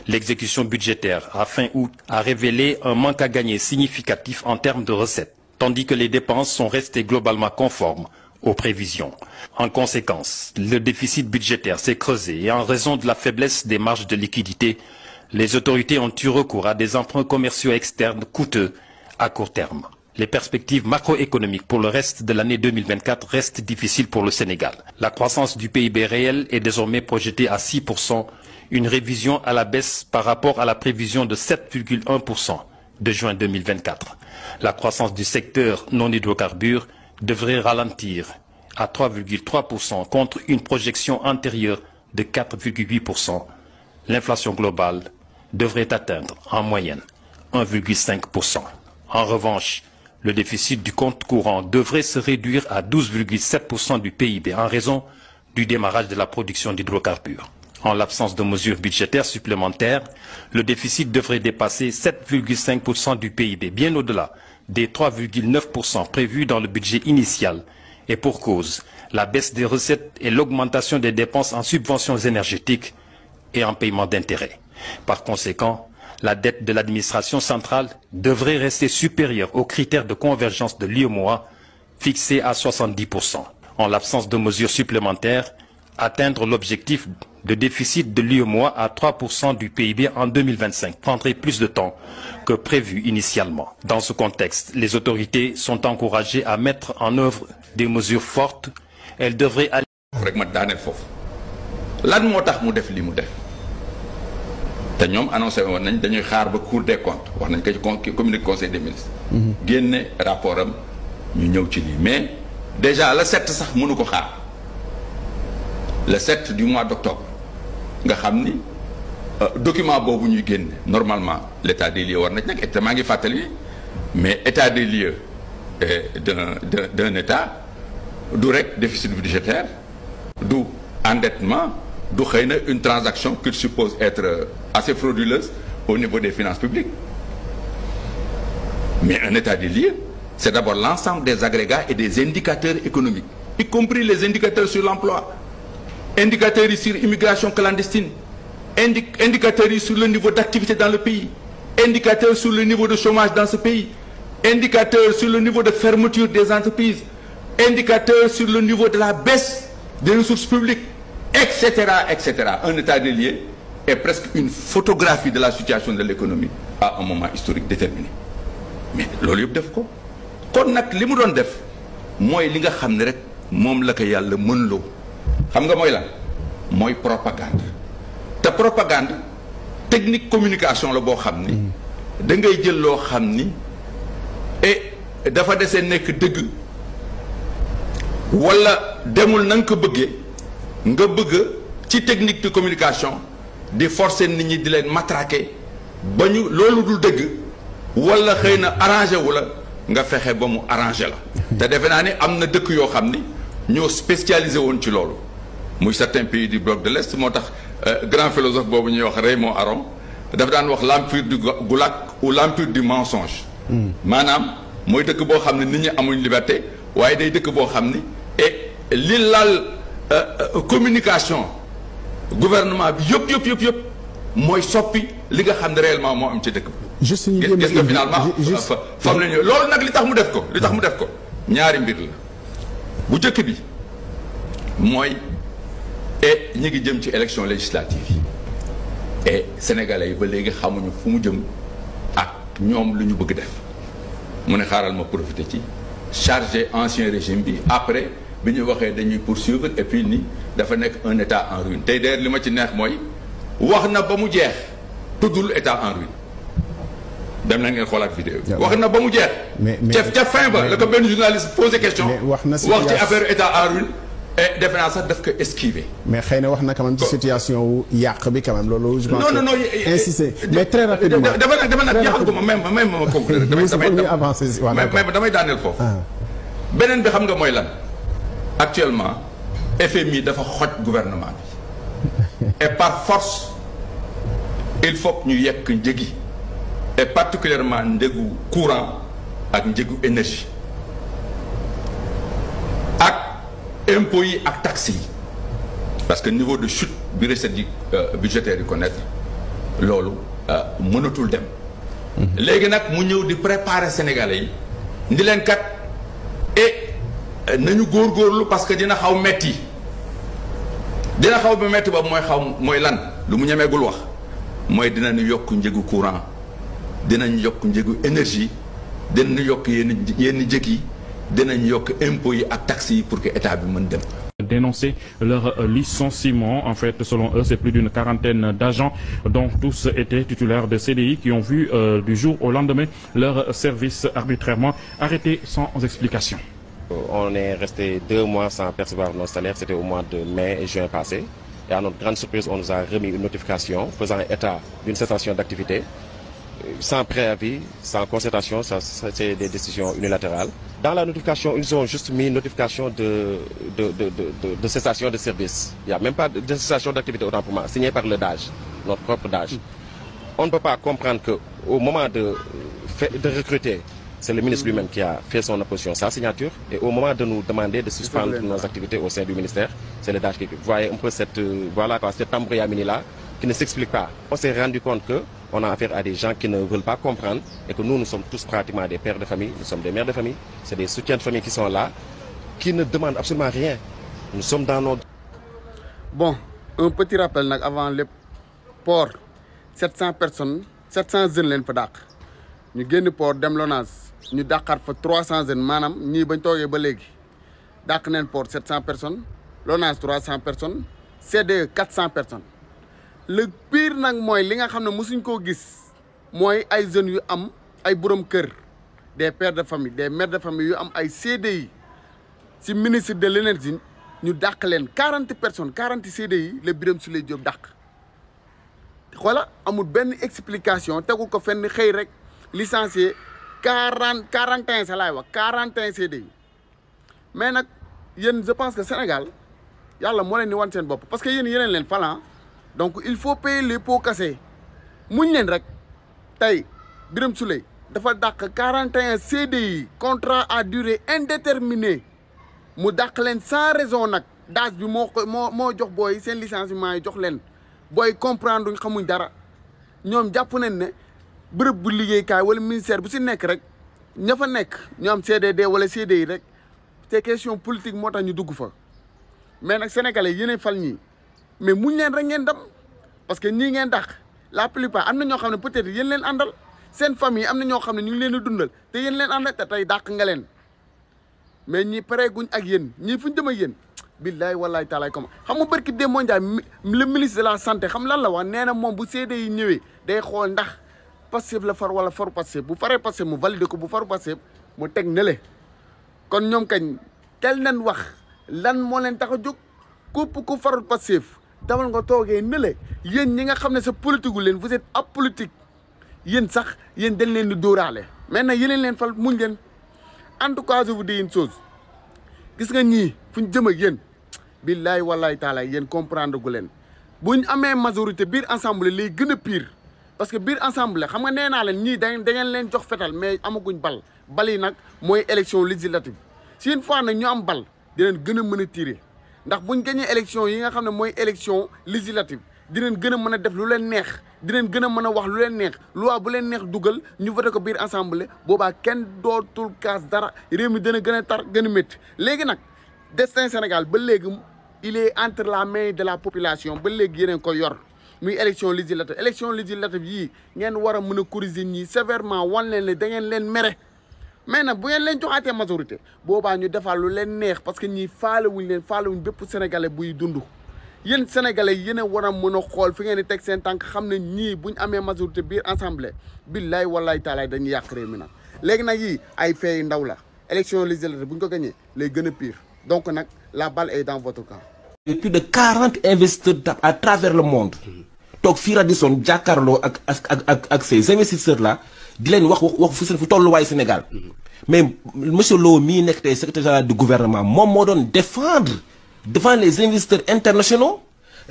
L'exécution budgétaire à fin août a révélé un manque à gagner significatif en termes de recettes, tandis que les dépenses sont restées globalement conformes aux prévisions. En conséquence, le déficit budgétaire s'est creusé et en raison de la faiblesse des marges de liquidité, les autorités ont eu recours à des emprunts commerciaux externes coûteux à court terme. Les perspectives macroéconomiques pour le reste de l'année 2024 restent difficiles pour le Sénégal. La croissance du PIB réel est désormais projetée à 6%, une révision à la baisse par rapport à la prévision de 7,1% de juin 2024. La croissance du secteur non hydrocarbures devrait ralentir à 3,3% contre une projection antérieure de 4,8%. L'inflation globale devrait atteindre en moyenne 1,5%. En revanche, le déficit du compte courant devrait se réduire à 12,7% du PIB en raison du démarrage de la production d'hydrocarbures. En l'absence de mesures budgétaires supplémentaires, le déficit devrait dépasser 7,5% du PIB, bien au-delà des 3,9% prévus dans le budget initial. Et pour cause, la baisse des recettes et l'augmentation des dépenses en subventions énergétiques et en paiement d'intérêts. Par conséquent, la dette de l'administration centrale devrait rester supérieure aux critères de convergence de l'UEMOA fixés à 70%. En l'absence de mesures supplémentaires, atteindre l'objectif de déficit de l'UEMOA à 3% du PIB en 2025 prendrait plus de temps que prévu initialement. Dans ce contexte, les autorités sont encouragées à mettre en œuvre des mesures fortes. Elles devraient aller... te ñoom annoncé woon nañ dañuy xaar ba Cour des comptes wax nañ ko ci communiqué conseil des ministres. génne rapport am ñu ñëw ci lii mais déjà le 7 sax mënu ko xaar le 7 du mois d'octobre nga xam ni document boobu ñuy génne normalement l'état des lieux war nañ nag et maa ngi fàttali mais état des lieux d'un état du rek déficit budgétaire du endettement. du xëy na une transaction qui suppose être assez frauduleuse au niveau des finances publiques mais un état des lieux c'est d'abord l'ensemble des agrégats et des indicateurs économiques y compris les indicateurs sur l'emploi indicateurs sur immigration clandestine indicateurs sur le niveau d'activité dans le pays indicateurs sur le niveau de chômage dans ce pays indicateurs sur le niveau de fermeture des entreprises indicateurs sur le niveau de la baisse des ressources publiques, etc., etc. Un état des lieux est presque une photographie de la situation de l'économie à un moment historique déterminé. Mais loolu yëpp def ko kon nag li mu doon def mooy li nga xam ne rek moom la ko yàlla mën loo xam nga mooy lan mooy propagande te propagande technique communication la boo xam ni da ngay jël loo xam ni et dafa dese nekk dëgg wala demul na nga ko bëggee nga bëgg ci technique de communication di forcer nit ñi di leen matraquer ba ñu loolu dul dëgg wala xëy na arrangé wu la nga fexe ba mu arrangé la te defe naa ni am na dëkk yoo xam ni ñoo spécialisé woon ci loolu muy certains pays du bloc de l'Est moo tax grand philosophe boobu ñuy wax Raymond Aron dafa daan wax l'empire du goulag ou l'empire du mensonge maanaam mooy dëkk boo xam ne nit ñi amuñ liberté waaye day dëkk boo xam ni et li laal communication gouvernement bi yëpp mooy soppi li nga xam ne réellement moo am ci dëkk bi gis nga finalement fam nañu loolu nag li tax mu def ko ñaari mbir la bu njëkk bi mooy et ñi ngi jëm ci élection législative yi et sénégalais yi ba léegi xamuñu fu mu jëm ak ñoom lu ñu bëgg def mu ne xaaral ma profiter ci chargé ancien régime bi après bi ñu waxee dañuy poursuivre et puis ni dafa nekk un état en ruine tey d'ailleurs li ma ci neex mooy wax na ba mu jeex tuddul état en ruine dem na ngeen xoolaat vidéo bi wax na ba mu jeex ca fin ba la ko benn journaliste posé question wax ci affaire état en ruine et defe naa sax daf ko esquiver mais xëy na wax na quand même ci situation wu yàq bi quand même loolu je pense non insister mais très rapidement dama nag jeexal ko ma conclure damay daaneel foofu beneen bi xam nga mooy lan actuellement FMI dafa xoj gouvernement bi et par force il faut que ñu yekk njëgi et particulièrement njëgu courant ak njëgu énergie ak impôts yi ak taxes yi parce que niveau de chute bi recette yi budgétaire yi connaître loolu mënatul dem. léegi nag mu ñëw di préparer Sénégalais yi ndi leen kat nañu góorgóorlu parce que dina xaw metti dina xaw ba metti boobu mooy lan lu mu ñemeegul wax mooy dinañu yokk njëgu courant dinañ yokk njëgu énergie dinañu yokk yenn njëg yi dinañ yokk impôts yi ak taxes yi pour que état bi mën dem. Dénoncer leur licenciement. En fait, selon eux, c'est plus d'une quarantaine d'agents dont tous étaient titulaires de CDI qui ont vu du jour au lendemain leur service arbitrairement arrêté sans explication. On est resté 2 mois sans percevoir nos salaires, c'était au mois de mai et juin passé. Et à notre grande surprise, on nous a remis une notification faisant état d'une cessation d'activité. Sans préavis, sans concertation, ça c'est des décisions unilatérales. Dans la notification, ils ont juste mis une notification de cessation de service. Il n'y a même pas de cessation d'activité, autant pour moi, signée par le DAGE, notre propre DAGE. On ne peut pas comprendre qu'au moment de recruter, c'est le ministre lui-même qui a fait son opposition, sa signature, et au moment de nous demander de suspendre nos activités au sein du ministère, c'est le DAGE qui... Vous voyez un peu cette embrouillamini-là qui ne s'explique pas. On s'est rendu compte qu'on a affaire à des gens qui ne veulent pas comprendre et que nous sommes tous pratiquement des pères de famille, nous sommes des mères de famille, c'est des soutiens de famille qui sont là, qui ne demandent absolument rien. Nous sommes dans nos... Bon, un petit rappel avant le port, 700 personnes, 700 jeunes leen fa dàq ñu génn port dem Lonase ñu dàqaat fa 300 jeunes maanaam ñii bañ toogee ba léegi dàq neen port 700 personnes Lonase 300 personnes CDE 400 personnes. Le pire nag mooy li nga xam ne mosuñ koo gis mooy ay jeunes yu am ay borom kër des pères de famille des mères de famille yu am ay CDI ci ministre de l'énergie ñu dàq leen 40 personnes 40 CDI la Birame Souleye Diop dàq. Xoola amul benn explication tegu ko fenn xëy rek licencié 41 sa laay wax 41 CDI mais nag yéen je pense que Sénégal yàlla moo leen di wan seen bopp parce que yéen yeneen leen falan. Donc il faut payer les pots cassés muñ leen rek tey Birame Souleye dafa dàq 41 CDI contrat à durée indéterminée mu dàq leen sans raison nag DAGE bi moo jox booy seen licenciement yi jox leen booy comprendre duñ xamuñ dara ñoom jàpp nañ ne bërëb bu liggéeykaay wala ministère bu si nekk rek ña fa nekk ñu am CDD wala CDI rek c'est question politique moo tax ñu dugg fa mais nag sénégalais yéenay fal ñii mais muñ leen rek ngeen dem parce que ñii ngeen dàq la plupart am na ñoo xam ne peut-être yéen leen àndal seen famille am na ñoo xam ne ñu ngi leen di dundal te yéen leen àndal te tey dàq nga leen mais ñi pareeguñ ak yéen ñii fu ñu jëm ak yéen billaay wallaay taalaay comme xam nga barki Demba Ndiaye le ministre de la santé xam lan la wax nee na moom bu CDI yi ñëwee day xool ndax Pastef la far wala faru Pastef bu faree Pastef mu validé ko bu faru Pastef mu teg nele kon ñoom kañ tel nañ wax lan moo leen tax a jóg képp ku farul Pastef damal nga toogee nële yéen ñi nga xam ne sa politique gu leen vous êtes apolitique yéen sax yéen dañ leen di dóoraale mais nag yeneen leen fal muñ leen en tout cas je vous dis une chose gis nga ñii fu ñu jëm ak yéen billaay wallaay taalaay yéen comprendre gu leen buñ amee majorité biir ensemble lay gën a pire parce que biir ensemble xam nga nee naa leen ñii da ngeen leen jox fetal mais amaguñ bal yi nag mooy élection législative si une fois nag ñu am bal dinañ gën a mën a tirer ndax buñ gañee élection yi nga xam ne mooy élection législative dinañ gën a mën a def lu leen neex dinañ gën a mën a wax lu leen neex loi bu leen neex dugal ñu voté ko biir assemblée boobaa kenn dootul kaas dara réew mi dina gën a tar gën a métti léegi nag destin Sénégal ba léegi il est entre la main de la population ba léegi yeneen ko yor muy élection législative yii ngeen war a mën a corriger ñii sévèrement wan leen ne da ngeen leen mere mais nag bu ngeen leen joxaatee majorité boobaa ñu defal lu leen neex parce que ñii faalewuñ bépp sénégalais buy dund yéen sénégalais yéen a war a mën a xool fi ngeen di teg seen tànk xam ne ñii buñ amee majorité biir assemblée billaay wallaay taalaay dañuy yàq réew mi nag léegi nag yii ay fee ndaw la élection législative bu ñu ko gañee lay gën a pire donc nag la balle est dans votre camp. Plus de 40 investisseurs à travers le monde toog fii Radisson jàkkaarloo ak ces investisseurs là di leen wax fu tolluwaay Sénégal mais monsieur Lo mii nekk tey secrétaire général du gouvernement moom moo doon défendre devant les investisseurs internationaux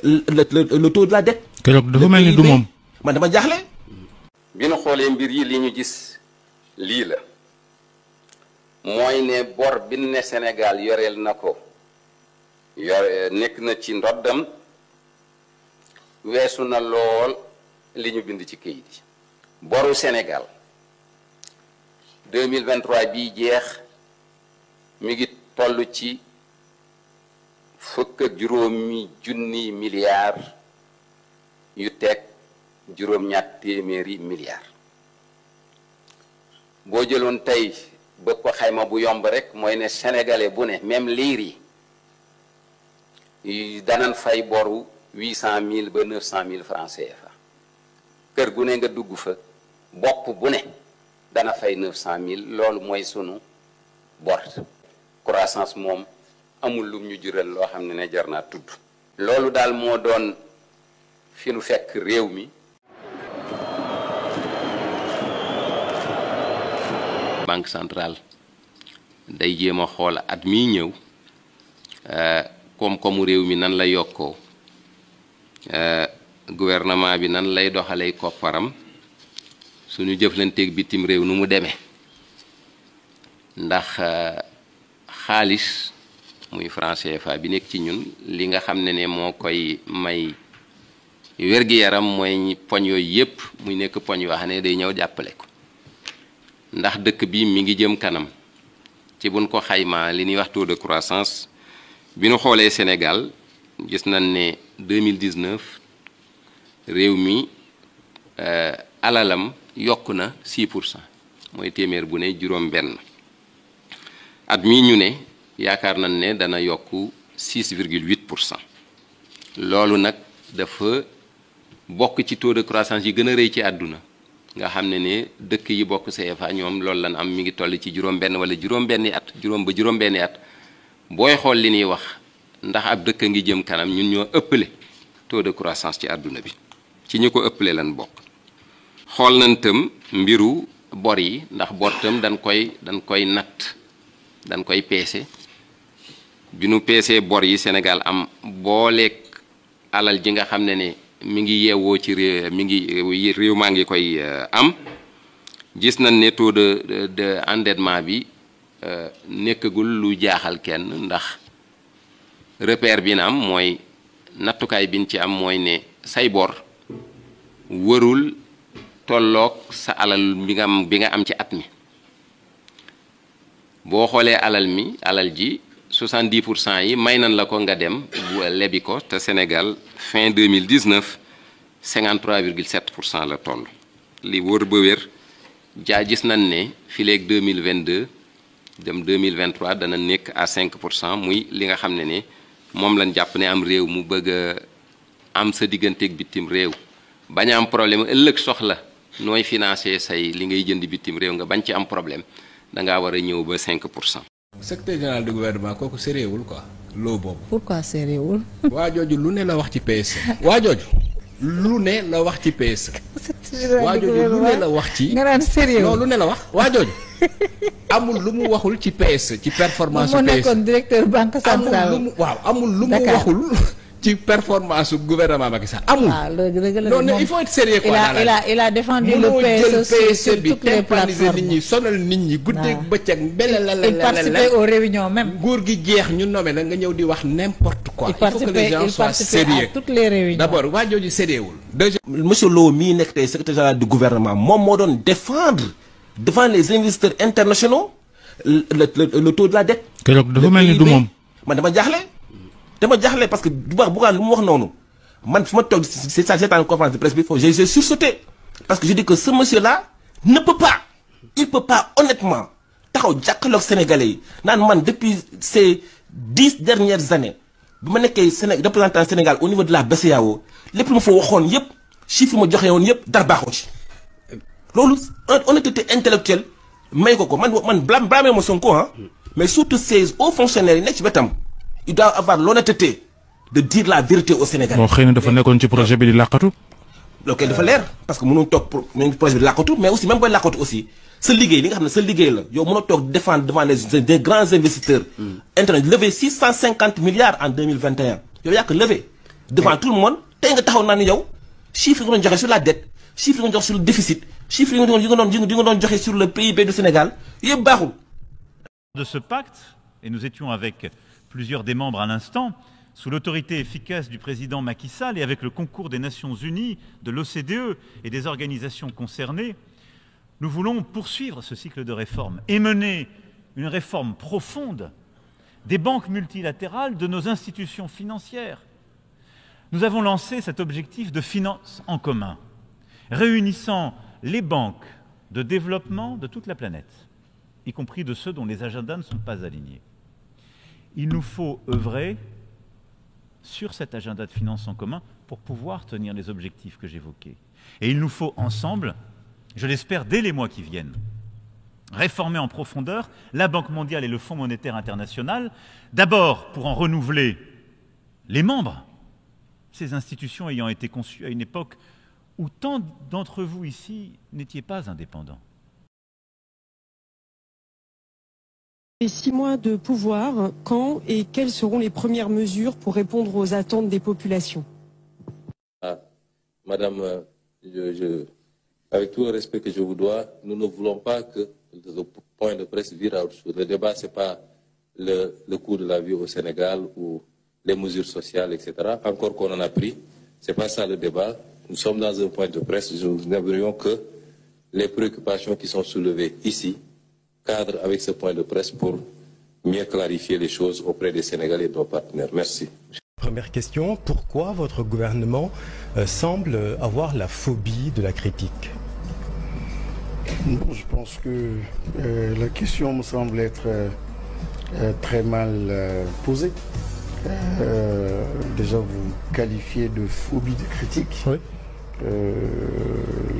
le taux de la dette. keroog dafa mel ni du moom. man dama jaaxle. bi nu xoolee mbir yi li ñu gis lii la mooy ne bor bi ne Sénégal yoreel na ko nekk na ci ndoddam weesu na lool li ñu bind ci këyit yi. boru Sénégal 2023 bii jeex mi ngi toll ci $1.5 milliards yu teg juróom-ñaar téeméeri milliards. boo jëloon tey bëgg ko xayma bu yomb rek mooy ne sénégalais bu ne même liir yi danan fay boru 800 000 ba 900 000 francs CFA. kër gu ne nga dugg fa bopp bu ne dana fay 900 000 loolu mooy sunu bor. croissance moom amul lum ñu jural loo xam ne jar naa tudd. loolu daal moo doon fi nu fekk réew mi. banque centrale day jéem a xool at miy ñëw koom-koomu réew mi nan la yokkoo gouvernement bi nan lay doxalee kopparam suñu jëflanteeg bitim réew nu mu demee ndax xaalis muy franc CFA bi nekk ci ñun li nga xam ne moo koy may wér-gi-yaram mooy poñ yooyu yépp muy nekk poñ yoo xam ne day ñëw jàppale ko. ndax dëkk bi mi ngi jëm kanam ci buñ ko xaymaa li ñuy wax taux de croissance bi nu xoolee Sénégal gis nañ ne 2019 réew mi alalam yokk na 6% mooy téeméer bu ne juróom-benn at mii ñu ne yaakaar nañ ne dana yokk 6,8%. loolu nag dafa bokk ci taux de croissance yi gën a rëy ci àdduna. nga xam ne dëkk yi bokk CFA ñoom loolu lan am mi ngi toll ci juróom-benn wala juróom-benni at juróom-benni at booy xool li ñuy wax ndax ab dëkk ngi jëm kanam ñun ñoo ëppale taux de croissance ci àdduna bi ci ñu ko ëppale lan bokk. xool nañ tam mbiru bor yi ndax bor tam dañ koy natt dañ koy peese bi nu peesee bor yi Sénégal am booleeg alal ji nga xam ne mi ngi yeewoo ci réew maa ngi koy am gis nañ ne taux de endettement bi nekkagul lu jaaxal kenn ndax repère bi na am mooy nattukaay biñ ci am mooy ne say bor wërul tolloog sa alal bi nga am ci at mi boo xoolee alal ji 70% yi may nañ la ko nga dem bu lebi ko te Sénégal fin 2019 53,7% la toll li wër ba wér gis nañ ne fileeg 2022 dem 2023 dana nekk à 5% muy li nga xam ne moom lañ jàpp ne am réew mu bëgg a am sa digganteeg bitim réew bañ a am problème ëllëg soxla nooy financer say li ngay jënd bitim réew nga bañ ci am problème da ngaa war a ñëw ba 5%. secrétaire général du gouvernement kooku sérieuxul quoi loo boobu. pourquoi sérieuxul. waa jooju lu ne la wax ci PSE. waa jooju lu ne la wax ci PSE. waa jooju lu ne la wax ci. nga naan sérieux non lu ne la wax waa jooju amul lu mu waxul ci PSE ci performance su PSE. moo nekkoon directeur banque centrale. amul lu mu waxul ci performance su gouvernement Macky Sall amul. non il faut être sérieux quoi. il a défendu le PSE sur toutes les plateformes. nit ñi sonal nit ñi guddeeg bëccëg il participait aux réunions même. nguur gi jeex ñu nommé la nga ñëw di wax n'importe quoi. il faut que les gens soient sérieux à toutes les réunions. d'abord waa jooju sérieuxul. monsieur Lo mii nekk tey secrétaire général du gouvernement moom moo doon défendre devant les investisseurs internationaux le taux de la dette. keroog dafa mel ni du moom. man dama jaaxle parce que bu baax lu mu wax noonu man fi ma toog c'est ça j'étais en conférence de presse bi j'ai sursauté parce que je dis que ce monsieur là il peut pas honnêtement taxaw jàkkaarloog sénégalais yi naan man depuis ces 10 dernières années bi ma nekkee représentant Sénégal au niveau de la BCEAO lépp lu ma fa waxoon yépp chiffre ma joxe woon yépp dara baaxoo ci loolu honnêteté intellectuelle may ko man blâmer ma Sonko mais surtout ces hauts fonctionnaires yi nekk ci wetam il doit avoir l'honnêteté de dire la vérité au Sénégal. bon xëy na dafa nekkoon ci projet bi di làqatu. loolu dafa leer parce que mënoo toog projet bi di làqatu mais aussi même booy làqatu aussi sa liggéey li nga xam ne sa liggéey la yow mënoo toog défendre devant des grands investisseurs. internationaux levé 650 milliards en 2021 yow yaa ko levé devant tout le monde tey nga taxaw naa ni yow chiffre yi nga doon joxe sur la dette chiffre yi nga doon joxe sur le déficit chiffre yi nga doon joxe sur le PIB du Sénégal yëpp baaxul. de ce pacte et nous étions avec plusieurs des membres à l'instant, sous l'autorité efficace du président Macky Sall et avec le concours des Nations Unies, de l'OCDE et des organisations concernées, nous voulons poursuivre ce cycle de réformes et mener une réforme profonde des banques multilatérales, de nos institutions financières. Nous avons lancé cet objectif de finance en commun, réunissant les banques de développement de toute la planète, y compris de ceux dont les agendas ne sont pas alignés. Il nous faut œuvrer sur cet agenda de finance en commun pour pouvoir tenir les objectifs que j'évoquais. Et il nous faut ensemble, je l'espère dès les mois qui viennent, réformer en profondeur la Banque mondiale et le Fonds monétaire international, d'abord pour en renouveler les membres, ces institutions ayant été conçues à une époque où tant d'entre vous ici n'étiez pas indépendants. Les 6 mois de pouvoir, quand et quelles seront les premières mesures pour répondre aux attentes des populations? Madame, avec tout le respect que je vous dois, nous ne voulons pas que le point de presse vire à autre chose. Le débat, ce n'est pas le coût de la vie au Sénégal ou les mesures sociales, etc. Encore qu'on en a pris, ce n'est pas ça le débat. Nous sommes dans un point de presse, nous n'aimerions que les préoccupations qui sont soulevées ici cadrent avec ce point de presse pour mieux clarifier les choses auprès des Sénégalais et de nos partenaires. Merci. Première question, pourquoi votre gouvernement semble avoir la phobie de la critique? Bon, je pense que la question me semble être très mal posée. Déjà, vous qualifiez de phobie de critique. Oui.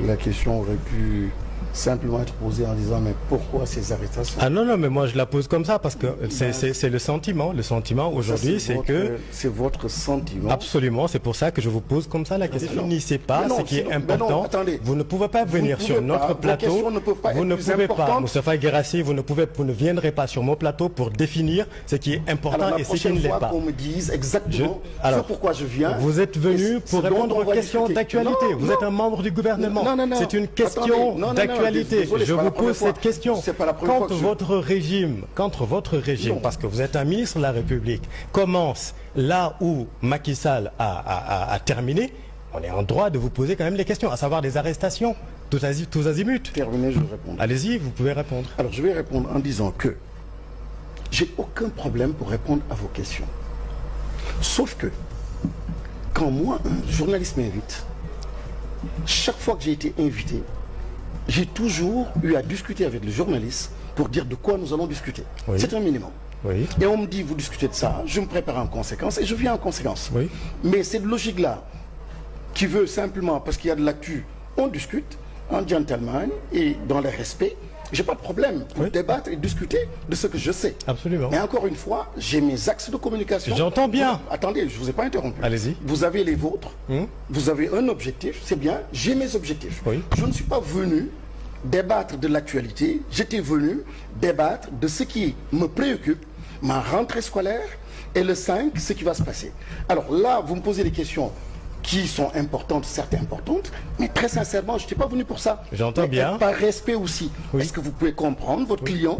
La question aurait pu simplement être posée en disant mais pourquoi ces arrestations? Ah non, non, mais moi je la pose comme ça parce que c'est le sentiment. Le sentiment aujourd'hui, c'est que... C'est votre sentiment. Absolument, c'est pour ça que je vous pose comme ça la question. Ne finissez pas, ce qui est important. Attendez, vous ne pouvez pas venir sur notre plateau. Vous ne pouvez pas, Moustapha Guirassy, vous ne viendrez pas sur mon plateau pour définir ce qui est important et ce qui ne l'est pas. Qu'on me dise exactement ce pourquoi je viens. Vous êtes venu pour répondre aux questions d'actualité. Vous êtes un membre du gouvernement. C'est une question d'actualité. Je vous pose cette question. Quand votre régime, parce que vous êtes un ministre de la République, commence là où Macky Sall a terminé, on est en droit de vous poser quand même les questions, à savoir des arrestations, tous azimuts. Terminé, je vais répondre. Allez-y, vous pouvez répondre. Alors je vais répondre en disant que j'ai aucun problème pour répondre à vos questions. Sauf que, quand moi, un journaliste m'invite, chaque fois que j'ai été invité, j'ai toujours eu à discuter avec le journaliste pour dire de quoi nous allons discuter. Oui. C'est un minimum. Oui. Et on me dit, vous discutez de ça, je me prépare en conséquence et je viens en conséquence. Oui. Mais cette logique-là, qui veut simplement, parce qu'il y a de l'actu, on discute en gentleman et dans le respect, j'ai pas de problème pour débattre et discuter de ce que je sais. Absolument. Mais encore une fois, j'ai mes axes de communication. J'entends bien. Attendez, je vous ai pas interrompu. Allez-y. Vous avez les vôtres. Vous avez un objectif, c'est bien. J'ai mes objectifs. Oui. Je ne suis pas venu débattre de l'actualité. J'étais venu débattre de ce qui me préoccupe, ma rentrée scolaire et le 5, ce qui va se passer. Alors là, vous me posez des questions qui sont importantes, certes importantes, mais très sincèrement, je n'étais pas venu pour ça. J'entends bien. Par respect aussi. Oui. Est-ce que vous pouvez comprendre, votre client,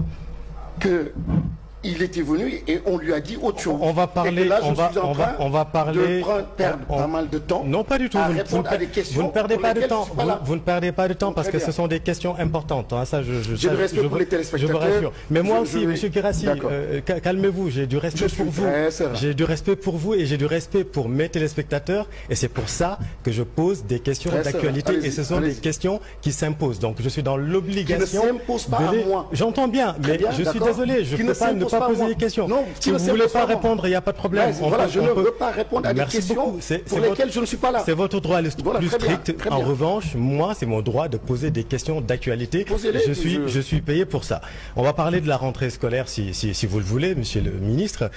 qu'il était venu et on lui a dit autre chose? On va parler, là, on va parler. De perdre pas mal de temps. Non, pas du tout. Vous ne perdez pas de temps. Vous ne perdez pas de temps parce que ce sont des questions importantes. Hein. Ça, j'ai du respect pour les téléspectateurs. Je vous rassure. Mais moi aussi, M. Guirassy, calmez-vous. J'ai du respect pour vous. J'ai du respect pour vous et j'ai du respect pour mes téléspectateurs. Et c'est pour ça que je pose des questions d'actualité. Et ce sont des questions qui s'imposent. Donc, je suis dans l'obligation. Qui ne s'imposent pas à moi. J'entends bien, mais je suis désolé. Je ne peux pas ne pas poser des questions. Non, si vous ne voulez pas répondre, il n'y a pas de problème. Voilà, je ne veux pas répondre à des questions pour lesquelles je ne suis pas là. C'est votre droit le plus strict. En revanche, moi, c'est mon droit de poser des questions d'actualité. Je suis payé pour ça. On va parler de la rentrée scolaire, si vous le voulez, Monsieur le Ministre.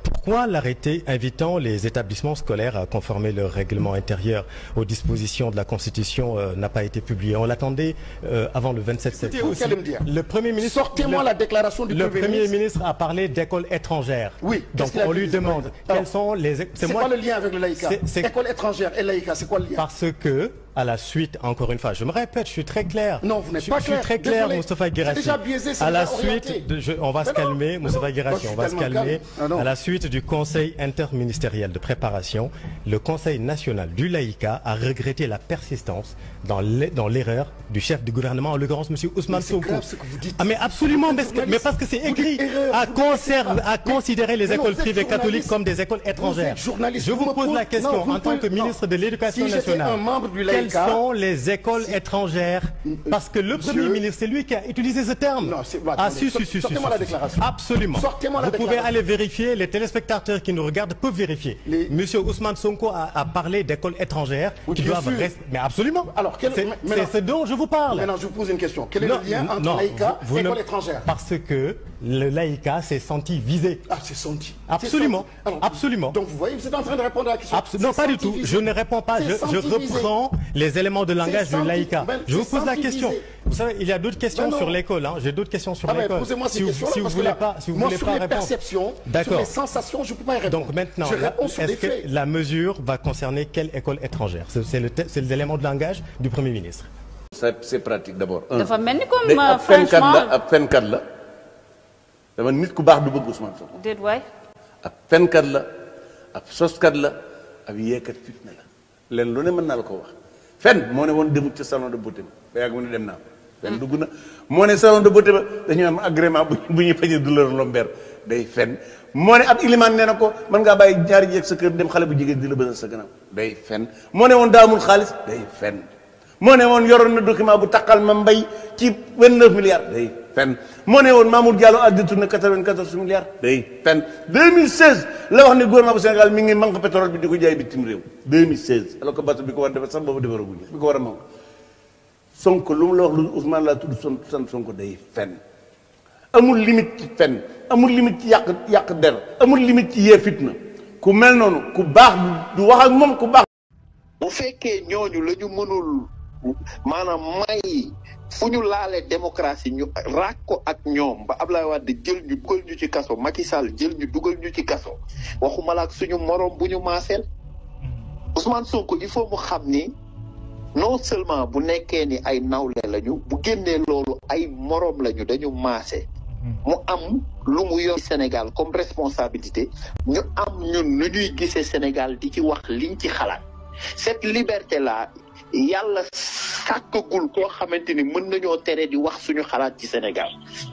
Pourquoi l'arrêté invitant les établissements scolaires à conformer leur règlement intérieur aux dispositions de la Constitution n'a pas été publié? On l'attendait avant le 27 septembre. Le Premier ministre. Sortez-moi la déclaration du Premier ministre a parlé d'écoles étrangères. Oui. Donc on lui demande quels sont les... C'est quoi le lien avec le laïcat? École étrangère et laïcat, c'est quoi le lien? Parce que à la suite, encore une fois, je me répète, je suis très clair. Non, vous n'êtes pas clair. Je suis très clair, Moustapha Guirassy. C'est déjà biaisé, c'est à la déjà orienté. suite, on va se calmer, Moustapha Guirassy, on va se calmer. À la suite du Conseil interministériel de préparation, le Conseil national du laïcat a regretté la persistance dans l'erreur du chef du gouvernement, en l'occurrence M. Ousmane Sonko. Ah mais absolument, mais parce que c'est écrit à considérer les écoles privées catholiques comme des écoles étrangères. Je vous pose la question en tant que ministre de l'Éducation nationale. Quelles sont les écoles étrangères? Parce que le Premier ministre, c'est lui qui a utilisé ce terme. Ah si. Sortez-moi la déclaration. Absolument. Vous pouvez aller vérifier, les téléspectateurs qui nous regardent peuvent vérifier. Monsieur Ousmane Sonko a parlé d'écoles étrangères qui doivent rester. Mais absolument. Alors, c'est ce dont je vous parle. Maintenant, je vous pose une question. Quel est le lien entre laïcat et école étrangère? Parce que le laïcat s'est senti visé. Ah, c'est senti. Absolument. Absolument. Donc vous voyez, vous êtes en train de répondre à la question. Non, pas du tout. Je ne réponds pas. Je reprends les éléments de langage du laïcat. Je vous pose la question. Vous savez, il y a d'autres questions sur l'école. J'ai d'autres questions sur l'école. Posez-moi ces questions-là. Si vous voulez pas sur les perceptions, sur les sensations, je ne peux pas y répondre. Donc maintenant, est-ce que la mesure va concerner quelle école étrangère? C'est l'élément de langage du Premier ministre. C'est pratique d'abord. dafa mel ni comme franchement ab fenkat la dama nit ku baax du bëgg Ousmane Sonko. déet waay. ab fenkat la ab soskat la ab yeekat fitna la leen lu ne mën naa la ko wax fen moo ne woon demut ci salon de beauté ba ba yàgg mu ne dem naa fen dugg na moo ne salon de beauté ba dañu am agrément bu ñuy fajee douleur lombaire day fen moo ne ab ilimaan nee na ko mën ngaa bàyyi ñaari jeeg sa kër dem xale bu jigéen di la bësal sa gannaaw day fen moo ne woon daamul xaalis day fen moo ne woon yoroon na document bu taqal ma mbay ci 29 milliards day fen moo ne woon Mamour Diallo a détourné 94 milliards day fen 2016 la wax ne gouvernement bu Sénégal mi ngi manque pétrole bi di ko jaay bitim réew 2016 alors que bateau bi ko war a defar sax boobu defaraguñu bi ko war a manque Sonko lu mu la wax lu Ousmane laa tudd sant Sonko day fen amul limite ci fen amul limite ci yàq der amul limite ci yee fitna ku mel noonu ku baax du wax ak moom ku baax bu fekkee ñooñu la ñu mënul maanaam may fu ñu laalee démocratie ñu raak ko ak ñoom ba Ablaye Wade jël ñu dugal ñu ci kaso Macky Sall jël ñu dugal ñu ci kaso waxuma la ak suñu moroom bu ñu maaseel Ousmane Sonko il faut mu xam ni non seulement bu nekkee ni ay nawle lañu bu génnee loolu ay moroom lañu dañu maase mu am lu mu yor Sénégal comme responsabilité ñu am ñun nu ñuy gisee Sénégal di ci wax liñ ci xalaat cette liberté là yàlla sàkkagul koo xamante ni mën nañoo tere di wax suñu xalaat ci Sénégal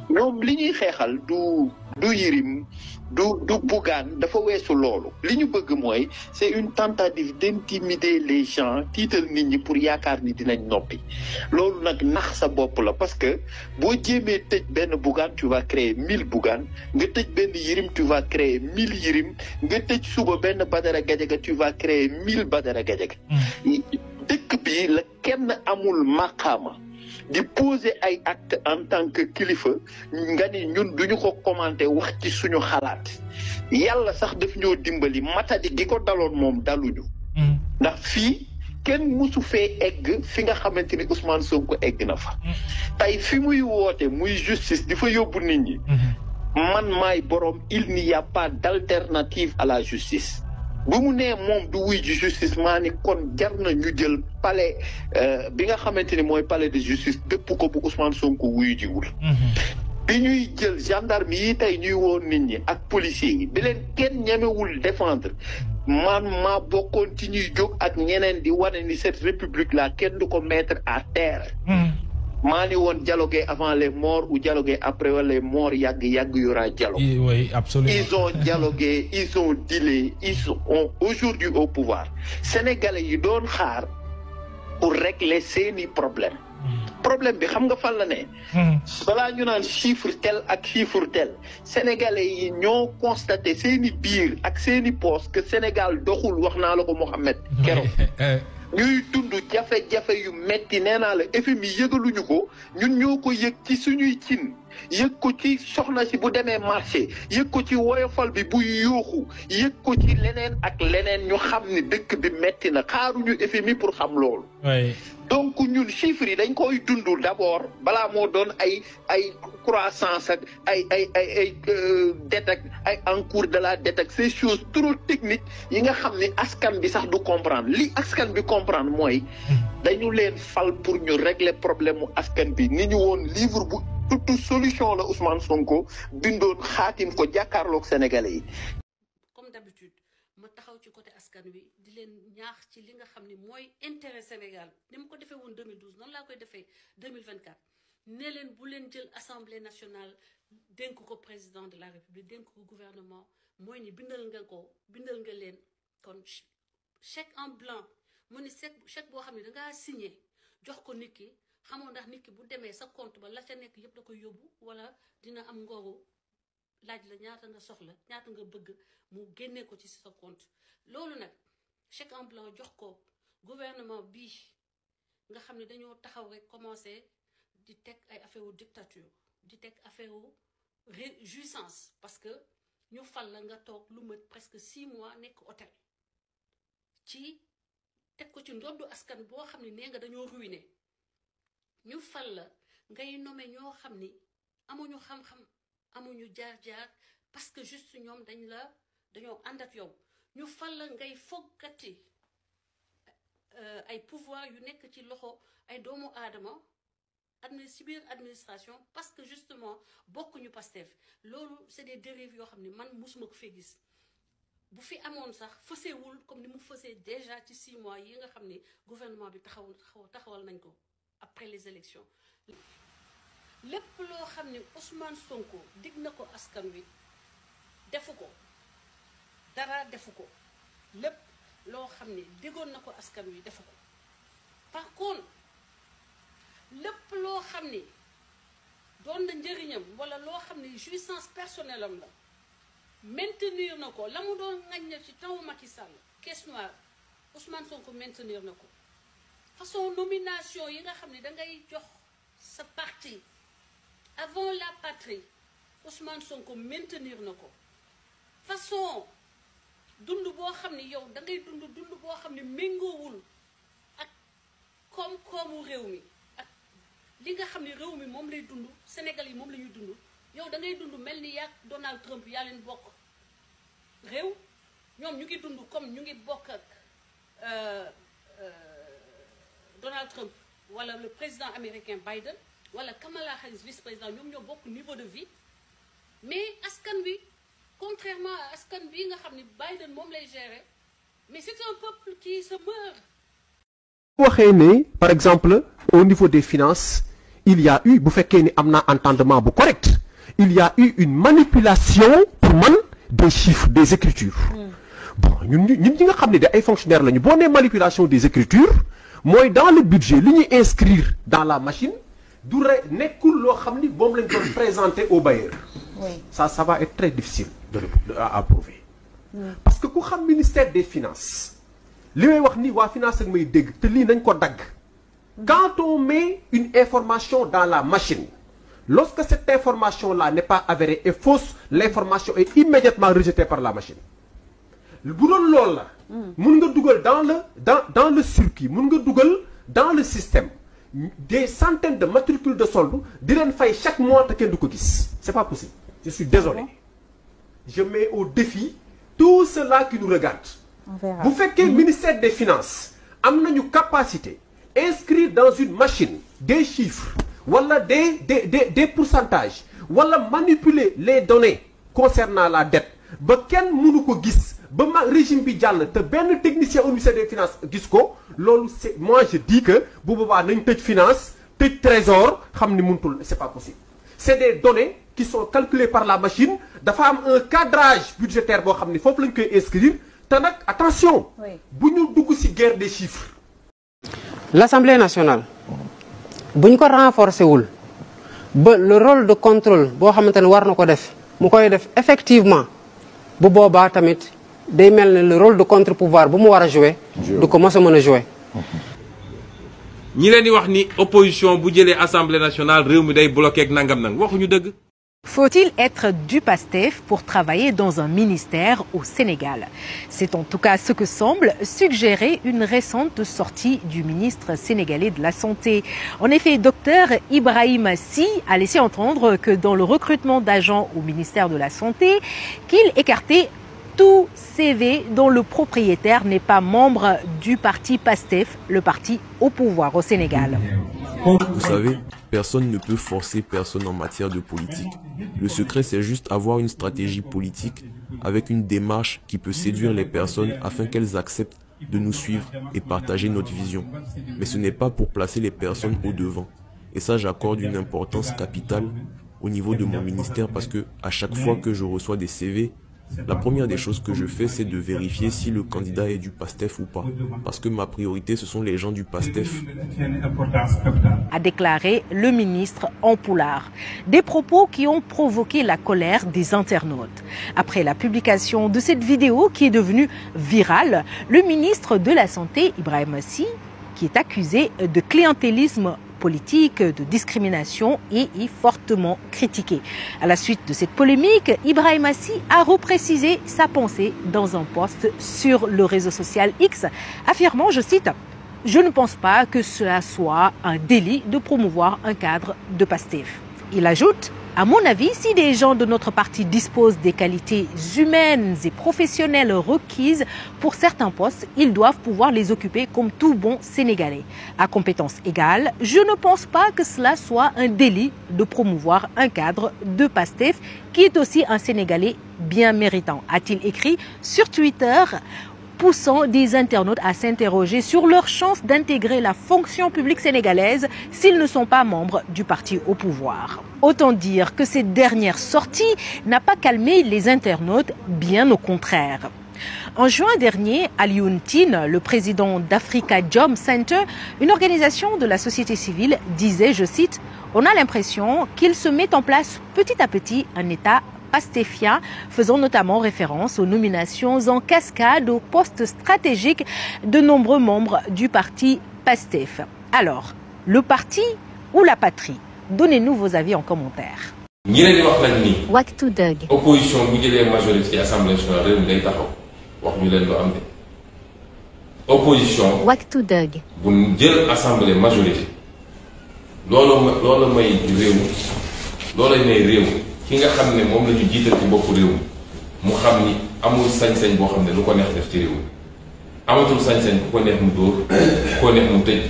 ñoom li ñuy xeexal du Yérim du Bougane dafa weesu loolu li ñu bëgg mooy c'est une tentative d'intimider les gens tiital nit ñi pour yaakaar ni dinañ noppi loolu nag nax sa bopp la parce que boo jéemee tëj benn Bougane tu vas créer 1000 Bougane nga tëj benn Yérim tu vas créer 1000 Yérim nga tëj suba benn Badara Gadiaga tu vas créer 1000 Badara Gadiaga dëkk bi la kenn amul maqaama di poser ay acte en tant que kilifa nga ni ñun duñu ko commenter wax ci suñu xalaat yàlla sax daf ñoo dimbali matadi gi ko daloon moom daluñu ndax fii kenn musu fee egg fi nga xamante ni Ousmane Sonko egg na fa tey fi muy woote muy justice di fa yóbbu nit ñi man maay borom il n'y a pas d'alternative à la justice bu mu nee moom du wuy ji justice maa ni kon jar na ñu jël palais bi nga xamante ni mooy palais de justice dëpp ko bu Ousmane Sonko wuy jiwul bi ñuy jël gendarme yi tey ñuy woon nit ñi ak policiers yi bi leen kenn ñemewul défendre man maa bokkoon ci ñuy jóg ak ñeneen di wane ni cette république là kenn du ko mettre à terre maa ni woon dialoguer avant les morts ou dialoguer après les morts yàgg y aura dialogue. Oui, absolument. Ils ont dialogué, ils ont dealé, ils sont aujourd'hui au pouvoir. Sénégalais yi doon xaar pour régler seeni problème. Problème bi xam nga fan la ne. balaa ñu naan chiffre tel ak chiffre tel Sénégalais yi ñoo constaté seeni biir ak seeni poste que Sénégal doxul wax naa la ko Mohamed keroog. ñuy dund jafe-jafe yu metti nee naa la FMI yëgaluñu ko ñun ñoo ko yëg ci suñuy cin yëg ko ci soxna si bu demee marché yëg ko ci woyofal bi bu yuuxu yëg ko ci leneen ak leneen ñu xam ni dëkk bi metti na xaaruñu FMI pour xam loolu. donc ñun chiffres yi dañ koy dund d'abord balaa moo doon ay croissance ak ay dette ak ay encours de la dette ak ces choses trop techniques yi nga xam ni askan bi sax du comprendre li askan bi comprendre comprendre mooy dañu leen fal pour ñu régler problème mu askan bi ni ñu woon livre bu toute solution la Ousmane Sonko bindoon xaatim ko jàkkaarloog sénégalais yi. comme d'habitude ma taxaw ci côté askan wi di leen ñaax ci li nga xam ni mooy intérêt Sénégal ni ma ko defee woon 2012 noonu laa koy defee 2024 ne leen bu leen jël assemblée nationale dénk ko président de la république dénk ko gouvernement mooy ni bindal nga leen kon chèque en blanc mu ni chèque boo xam ne dangaa signé jox ko nit ki xamoo ndax nit ki bu demee sa compte ba la ca nekk yëpp da koy yóbbu wala dina am ngooru laaj la ñaata nga soxla ñaata nga bëgg mu génnee ko ci sa compte loolu nag chèque en blanc jox ko gouvernement bii nga xam ne dañoo taxaw rek commencé di teg ay affaire u dictature di teg affaire u jouissance parce que ñu fal la nga toog lu mat presque 6 mois nekk hôtel ci teg ko ci ndoddu askan boo xam ne nee nga dañoo ruiné ñu fal la ngay nommé ñoo xam ni amuñu xam-xam amuñu jaar-jaar parce que juste ñoom dañoo ànd ak yow ñu fal la ngay foggati ay pouvoir yu nekk ci loxo ay doomu aadama ci biir administration parce que justement bokkuñu Pastef loolu c'est des dérives yoo xam ne man musuma ko fee gis bu fi amoon sax fësewul comme ni mu fësee déjà ci 6 mois yi nga xam ne gouvernement bi taxawal nañ ko après les élections lépp loo xam ne Ousmane Sonko dig na ko askan wi defu ko dara defu ko lépp loo xam ne digoon na ko askan wi defu ko par contre lépp loo xam ne doon na njëriñam wala loo xam ne jouissance personnelle am la maintenir na ko la mu doon ŋañña ci tawu Macky Sall caisse noire Ousmane Sonko maintenir na ko façon nomination yi nga xam ne dangay jox sa parti avant la patrie Ousmane Sonko maintenir na ko façon dund boo xam ne yow dangay dund boo xam ne méngoowul ak koom-koomu réew mi ak li nga xam ne réew mi moom lay dund Sénégal yi moom la ñuy dund yow da ngay dund mel ni yaa Donald Trump yaa leen bokk réew ñoom ñu ngi dund comme ñu ngi bokk ak Donald Trump wala le président américain Biden wala Kamala Harris vice-président ñoom ñoo bokk niveau de vie mais askan wi contrairement à askan bi nga xam ne Biden moom lay gérer mais c'est un peuple qui se meurt. waxee ne par exemple au niveau des finances il y a eu bu fekkee ni am na entendement bu correct il y a eu une manipulation pour man des chiffres des écritures bon ñun ñi nga xam ne da ay fonctionnaires lañu boo nee manipulation des écritures mooy dans le budget li ñuy inscrire dans la machine du nekkul loo xam ni moom lañ doon présenter au bailleur ça va être très difficile à prouver parce que ku xam ministère des finances li may wax ni waa finance ak may dégg te lii nañ ko dagg quand on met une information dans la machine lorsque cette information là n'est pas avérée et fausse l'information est immédiatement rejetée par la machine bu doon loolu la mun nga dugal dans le circuit mun nga dugal dans le système des centaines de matricules de solde di leen fay chaque mois te kenn du ko gis c'est pas possible je suis désolé je mets au défi tout ceux-là qui nous regardent bu fekkee ministère des finances am nañu capacité inscrire dans une machine des chiffres wala des pourcentages wala manipuler les données concernant la dette ba kenn mënu ko gis ba régime bi jàll te benn technicien au ministère des finances gis ko loolu c'est moi je dis que bu boobaa nañ tëj finance tëj trésor xam ni mënutul c'est pas possible c'est des données qui sont calculées par la machine dafa am un cadrage budgétaire boo xam ni foofu lañ koy inscrire te nag attention bu ñu dugg ci guerre des chiffres. L'Assemblée nationale bu ñu ko renforcer wul ba le rôle de contrôle boo xamante ne war na ko def mu koy def effectivement bu boobaa tamit day mel ne le rôle de contre-pouvoir bu mu war a jouer du ko mos a mën a jouer. ñi leen di wax ni opposition bu jëlee assemblée nationale réew mi day bloqué ak nangam nang waxuñu dëgg. Faut-il être du PASTEF pour travailler dans un ministère au Sénégal? C'est en tout cas ce que semble suggérer une récente sortie du ministre sénégalais de la Santé. En effet, Dr Ibrahima Sy a laissé entendre que dans le recrutement d'agents au ministère de la Santé, qu'il écartait tout CV dont le propriétaire n'est pas membre du parti PASTEF, le parti au pouvoir au Sénégal. Vous savez, personne ne peut forcer personne en matière de politique. Le secret, c'est juste avoir une stratégie politique avec une démarche qui peut séduire les personnes afin qu'elles acceptent de nous suivre et partager notre vision. Mais ce n'est pas pour placer les personnes au devant. Et ça, j'accorde une importance capitale au niveau de mon ministère parce que à chaque fois que je reçois des CV, la première des choses que je fais, c'est de vérifier si le candidat est du PASTEF ou pas. Parce que ma priorité, ce sont les gens du PASTEF. A déclaré le ministre en Pulaar. Des propos qui ont provoqué la colère des internautes. Après la publication de cette vidéo qui est devenue virale, le ministre de la Santé, Ibrahima Sy, qui est accusé de clientélisme politique, de discrimination et est fortement critiqué. À la suite de cette polémique, Ibrahima Sy a reprécisé sa pensée dans un post sur le réseau social X, affirmant, je cite, « Je ne pense pas que cela soit un délit de promouvoir un cadre de PASTEF ». Il ajoute, à mon avis, si des gens de notre parti disposent des qualités humaines et professionnelles requises pour certains postes, ils doivent pouvoir les occuper comme tout bon Sénégalais. À compétences égales, je ne pense pas que cela soit un délit de promouvoir un cadre de PASTEF qui est aussi un Sénégalais bien méritant, a-t-il écrit sur Twitter, poussant des internautes à s'interroger sur leur chance d'intégrer la fonction publique sénégalaise s'ils ne sont pas membres du parti au pouvoir. Autant dire que cette dernière sortie n'a pas calmé les internautes, bien au contraire. En juin dernier, Alioune Tine, le président d'Africa Jom Center, une organisation de la société civile, disait, je cite, « On a l'impression qu'il se met en place petit à petit un État pastéfien, faisant notamment référence aux nominations en cascade aux postes stratégiques de nombreux membres du parti PASTEF. Alors, le parti ou la patrie? Donnez-nous vos avis en commentaire. ñi leen di wax nag nii. Waktu dëgg. opposition bu jëlee majorité ci assemblée nationale réew mi day taxaw wax ñu leen lu am de. opposition. Waktu dëgg. bu jël assemblée majorité loolu may réew mi loolu may réew ki nga xam ne moom la ñu jiital ci bopp réew mi mu xam ni amul sañ-sañ boo xam ne lu ko neex def ci réew mi amatul sañ-sañ ku ko neex mu dóor ku ko neex mu tëj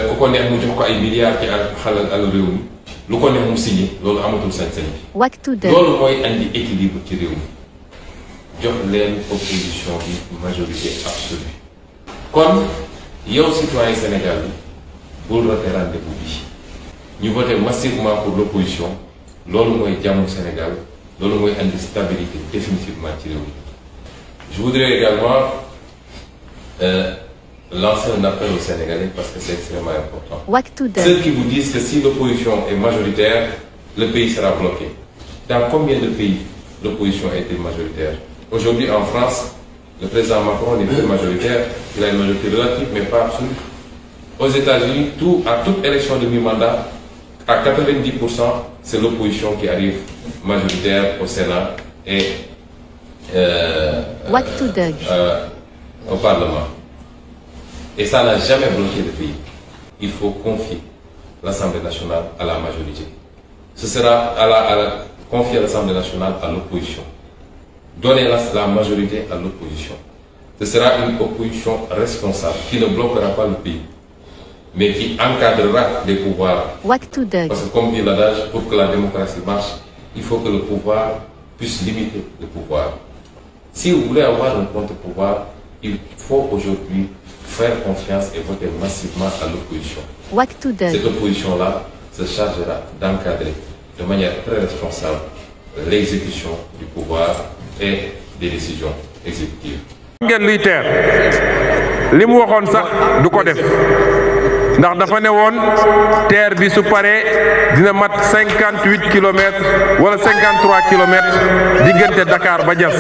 ku ko neex mu jox ko ay milliards ci xalal al réew mi lu ko neex mu signé loolu amatul sañ-sañ bi. Waktu dëgg. loolu mooy andi équilibre ci réew mi jox leen opposition bi majorité absolue kon yow citoyen Sénégal bi bul rater rendez-vous bi ñu voté massivement pour l'opposition loolu mooy jàmm Sénégal loolu mooy andi stabilité définitivement ci réew mi. Je voudrais également lancer un appel aux Sénégalais parce que c'est extrêmement important. Ceux qui vous disent que si l'opposition est majoritaire, le pays sera bloqué. Dans combien de pays l'opposition a été majoritaire? Aujourd'hui en France, le président Macron n'est plus majoritaire, il a une majorité relative mais pas absolue. Aux États-Unis, à toute élection de mi-mandat, à 90%, c'est l'opposition qui arrive majoritaire au Sénat et au Parlement. Et ça n'a jamais bloqué le pays. Il faut confier l'Assemblée nationale à la majorité. Ce sera confier l'Assemblée nationale à l'opposition. Donner la majorité à l'opposition. Ce sera une opposition responsable qui ne bloquera pas le pays, mais qui encadrera les pouvoirs. Parce que comme dit l'adage, pour que la démocratie marche, il faut que le pouvoir puisse limiter le pouvoir. Si vous voulez avoir un contre-pouvoir, il faut aujourd'hui faire confiance et voter massivement à l'opposition. Cette opposition-là se chargera d'encadrer de manière très responsable l'exécution du pouvoir et des décisions exécutives. ngeen luy teer li mu waxoon sax du ko def ndax dafa ne woon teer bi su paree dina mat 58 kilomètres wala 53 kilomètres diggante Dakar ba Diass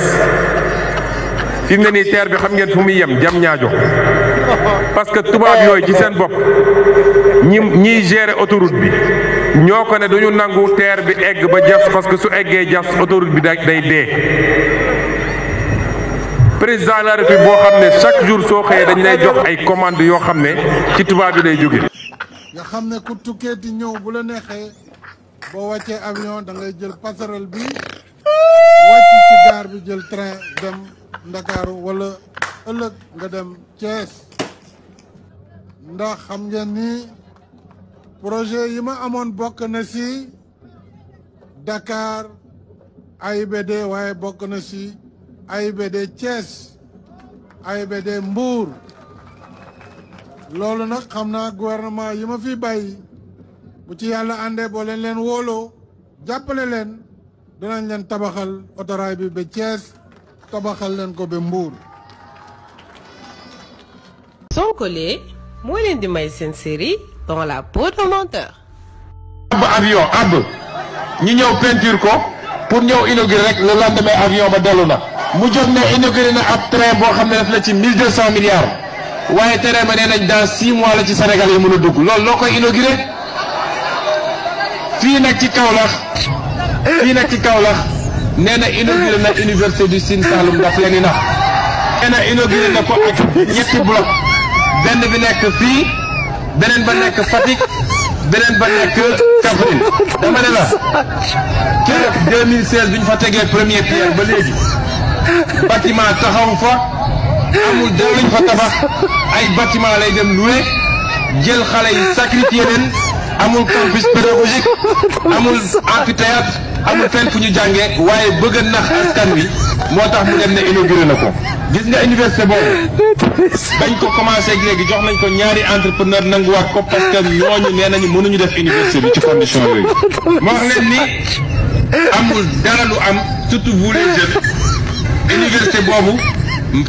fi mu ne nii teer bi xam ngeen fu muy yem Diamniadio parce que tubaab yooyu ci seen bopp ñiy gérer autoroute bi ñoo ko ne duñu nangu teer bi egg ba Diass parce que su eggee Diass autoroute bi day dee. président de la République boo xam ne chaque jour soo xëyee dañ lay jox ay commandes yoo xam ne ci tubaab bi lay jóge. nga xam ne ku tukkee di ñëw bu la neexee boo wàccee avion da ngay jël passerelle bi wàcc ci gaar bi jël train dem Ndakaaru wala ëllëg nga dem Thiès ndax xam ngeen ni projet yi ma amoon bokk na ci Dakar AIBD waaye bokk na ci AIBD Thiès AIBD Mbour loolu nag xam naa gouvernement yi ma fi bàyyi bu ci yàlla àndee boo leen wóoloo jàppale leen dinañ leen tabaxal autorail bi ba Thiès tabaxal leen ko ba Mbour. Sonkolé moo leen di may seen série dans la peau d'un menteur. ab avion ab ñu ñëw peinture ko pour ñëw inaugurer rek le lendemain avion ba dellu na mu jóg ne inauguré na ab train boo xam ne def na ci 1200 milliards waaye train ba nee nañ dans 6 mois la ci Sénégal yi mën a dugg loolu loo koy inauguré fii nag ci Kaolack nee na inauguré na université du Sine Saloum daf leen di nax nee na inauguré na ko ak ñetti bloc benn bi nekk fii beneen ba nekk Fatick beneen ba nekk Kaffrine dama ne la keroog 2016 bi ñu fa tegee première pierre ba léegi bâtiment taxaw fa amul dara luñ fa tabax ay bâtiment lay dem loué jël xale yi sacrifié leen amul campus pédagogique amul amphithéâtre amul fenn fu ñu jàngee waaye bëgg a nax askan wi moo tax mu dem ne inauguré na ko gis nga université boobu bañ ko commencé léegi jox nañ ko ñaari entrepreneur nanguwaat ko parce que ñooñu nee nañu mënuñu def université bi ci condition yooyu moo wax leen ni amul dara lu am surtout vous les jeunes université boobu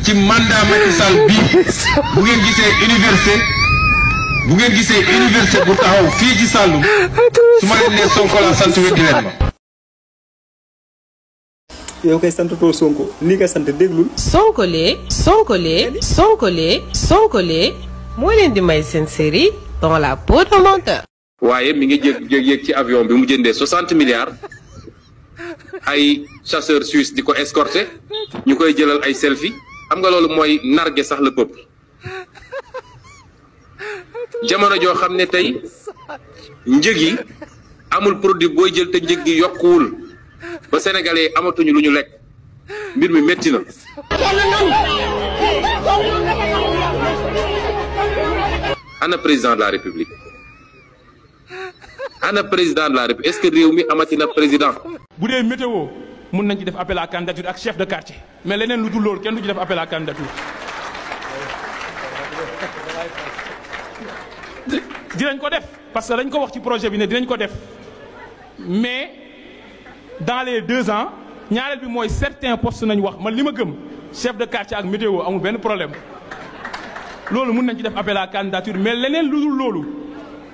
ci mandat Macky Sall bii bu ngeen gisee université bu taxaw fii ci Saloum su ma leen nee Sonko la sant weddi leen ma. yow koy sant too Sonko lii nga sant déglul. Sonkolé moo leen di may seen série dans la peau d'un menteur. waaye mi ngi yéeg ci avion bi mu jëndee 60 milliards ay chasseurs suisses di ko escorter ñu koy jëlal ay selfie xam nga loolu mooy narguer sax le peuple jamono joo xam ne tey njëg yi amul produit booy jël te njëg gi yokkuwul ba sénégalais amatuñu lu ñu lekk mbir mi métti na. ana président de la république est-ce que réew mi amati na président. bu dee météo mun nañ ci def appel à candidature ak chef de quartier mais leneen lu dul loolu kenn du ci def appel à candidature. dinañ ko def parce que dañ ko wax ci projet bi ne dinañ ko def mais dans les 2 ans ñaareel bi mooy certains postes nañ wax man li ma gëm chef de quartier ak météo amul benn problème loolu mun nañ ci def appel à candidature mais leneen lu dul loolu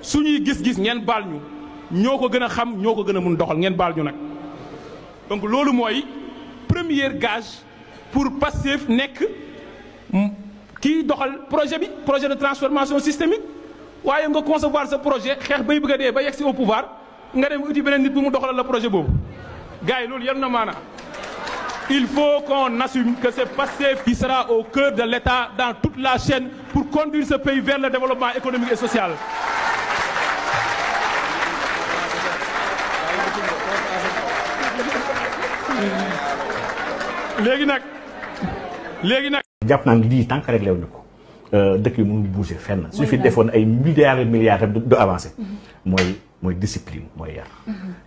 suñuy gis-gis ngeen baal ñu ñoo ko gën a xam ñoo ko gën a mun doxal ngeen baal ñu nag donc loolu mooy premier gage pour Pastef nekk kii doxal projet bi projet de transformation systémique waaye nga concevoir ce projet xeex bay bëgg a dee ba yegg si au pouvoir nga dem uti beneen nit bu mu doxalal la projet boobu gars yi loolu yar na maana il faut qu'on assume que c'est Pastef qui sera au cœur de l'État dans toute la chaîne pour conduire ce pays vers le développement économique et social. léegi nag jàpp naa ni lii tant que réglé wuñu ko dëkk yi mënul bouger fenn su fi defoon ay milliards et milliards du avancé mooy discipline mooy yar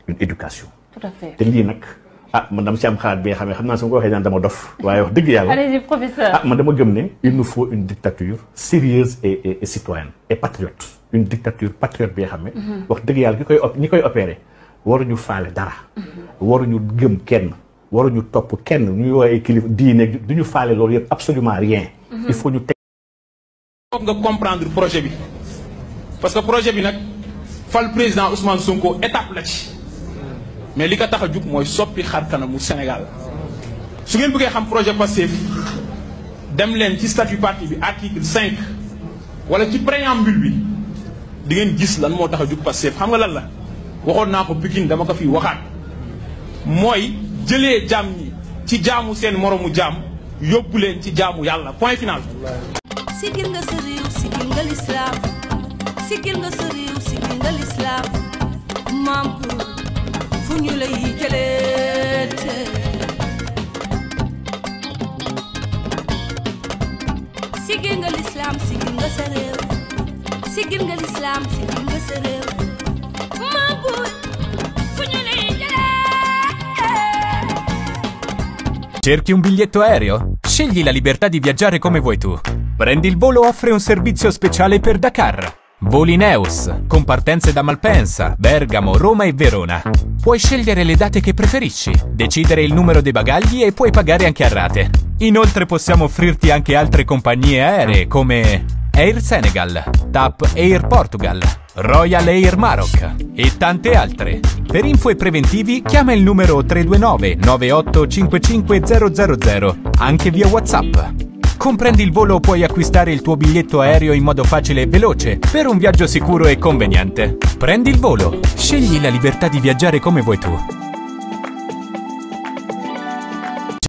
une éducation tout à fait te lii nag man dama ci am xalaat bi nga xam naa su ma ko waxee naan dama dof waaye wax dëgg yàlla allez-y professeur man dama gëm ne il nous faut une dictature sérieuse et citoyenne et patriote une dictature patriote bi nga xam ne wax dëgg yàlla ñi koy opéré waruñu faale dara waruñu gëm kenn waruñu topp kenn ñu woowee kilifa diine duñu faale loolu yëpp absolument rien il faut ñu teg foog nga comprendre projet bi parce que projet bi nag fal président Ousmane Sonko étape la ci mais li ko tax a jug mooy soppi xar kanamu Sénégal su ngeen bëggee xam projet Pastef dem leen ci statut parti bi article 5 wala ci préambule bi di ngeen gis lan moo tax a jug Pastef xam nga lan la waxoon naa ko Pikine dama ko fi waxaat mooy jëlee jaam ñi ci jaamu seen moromu jaam yóbbu leen ci jaamu yàlla point final. sigil nga sa réew sigil nga lislaam sigil nga sa réew sigil nga lislaam maam fu ñu lay jëlee sigil nga l'islam sigil nga sa réew sigil nga l'islam sigil nga sa réew ma buur fu ñu lay jëlee. Cerchi un biglietto aereo? Scegli la libertà di viaggiare come vuoi tu. Prendi il Volo offre un servizio speciale per Dakar. Voli Neus, con partenze da Malpensa, Bergamo, Roma e Verona. Puoi scegliere le date che preferisci, decidere il numero dei bagagli e puoi pagare anche a rate. Inoltre possiamo offrirti anche altre compagnie aeree come Air Senegal, TAP Air Portugal, Royal Air Maroc e tante altre. Per info e preventivi chiama il numero 329 9855 000, anche via WhatsApp. Comprendi il Volo, puoi acquistare il tuo biglietto aereo in modo facile e veloce per un viaggio sicuro e conveniente. Prendi il Volo, scegli la libertà di viaggiare come vuoi tu.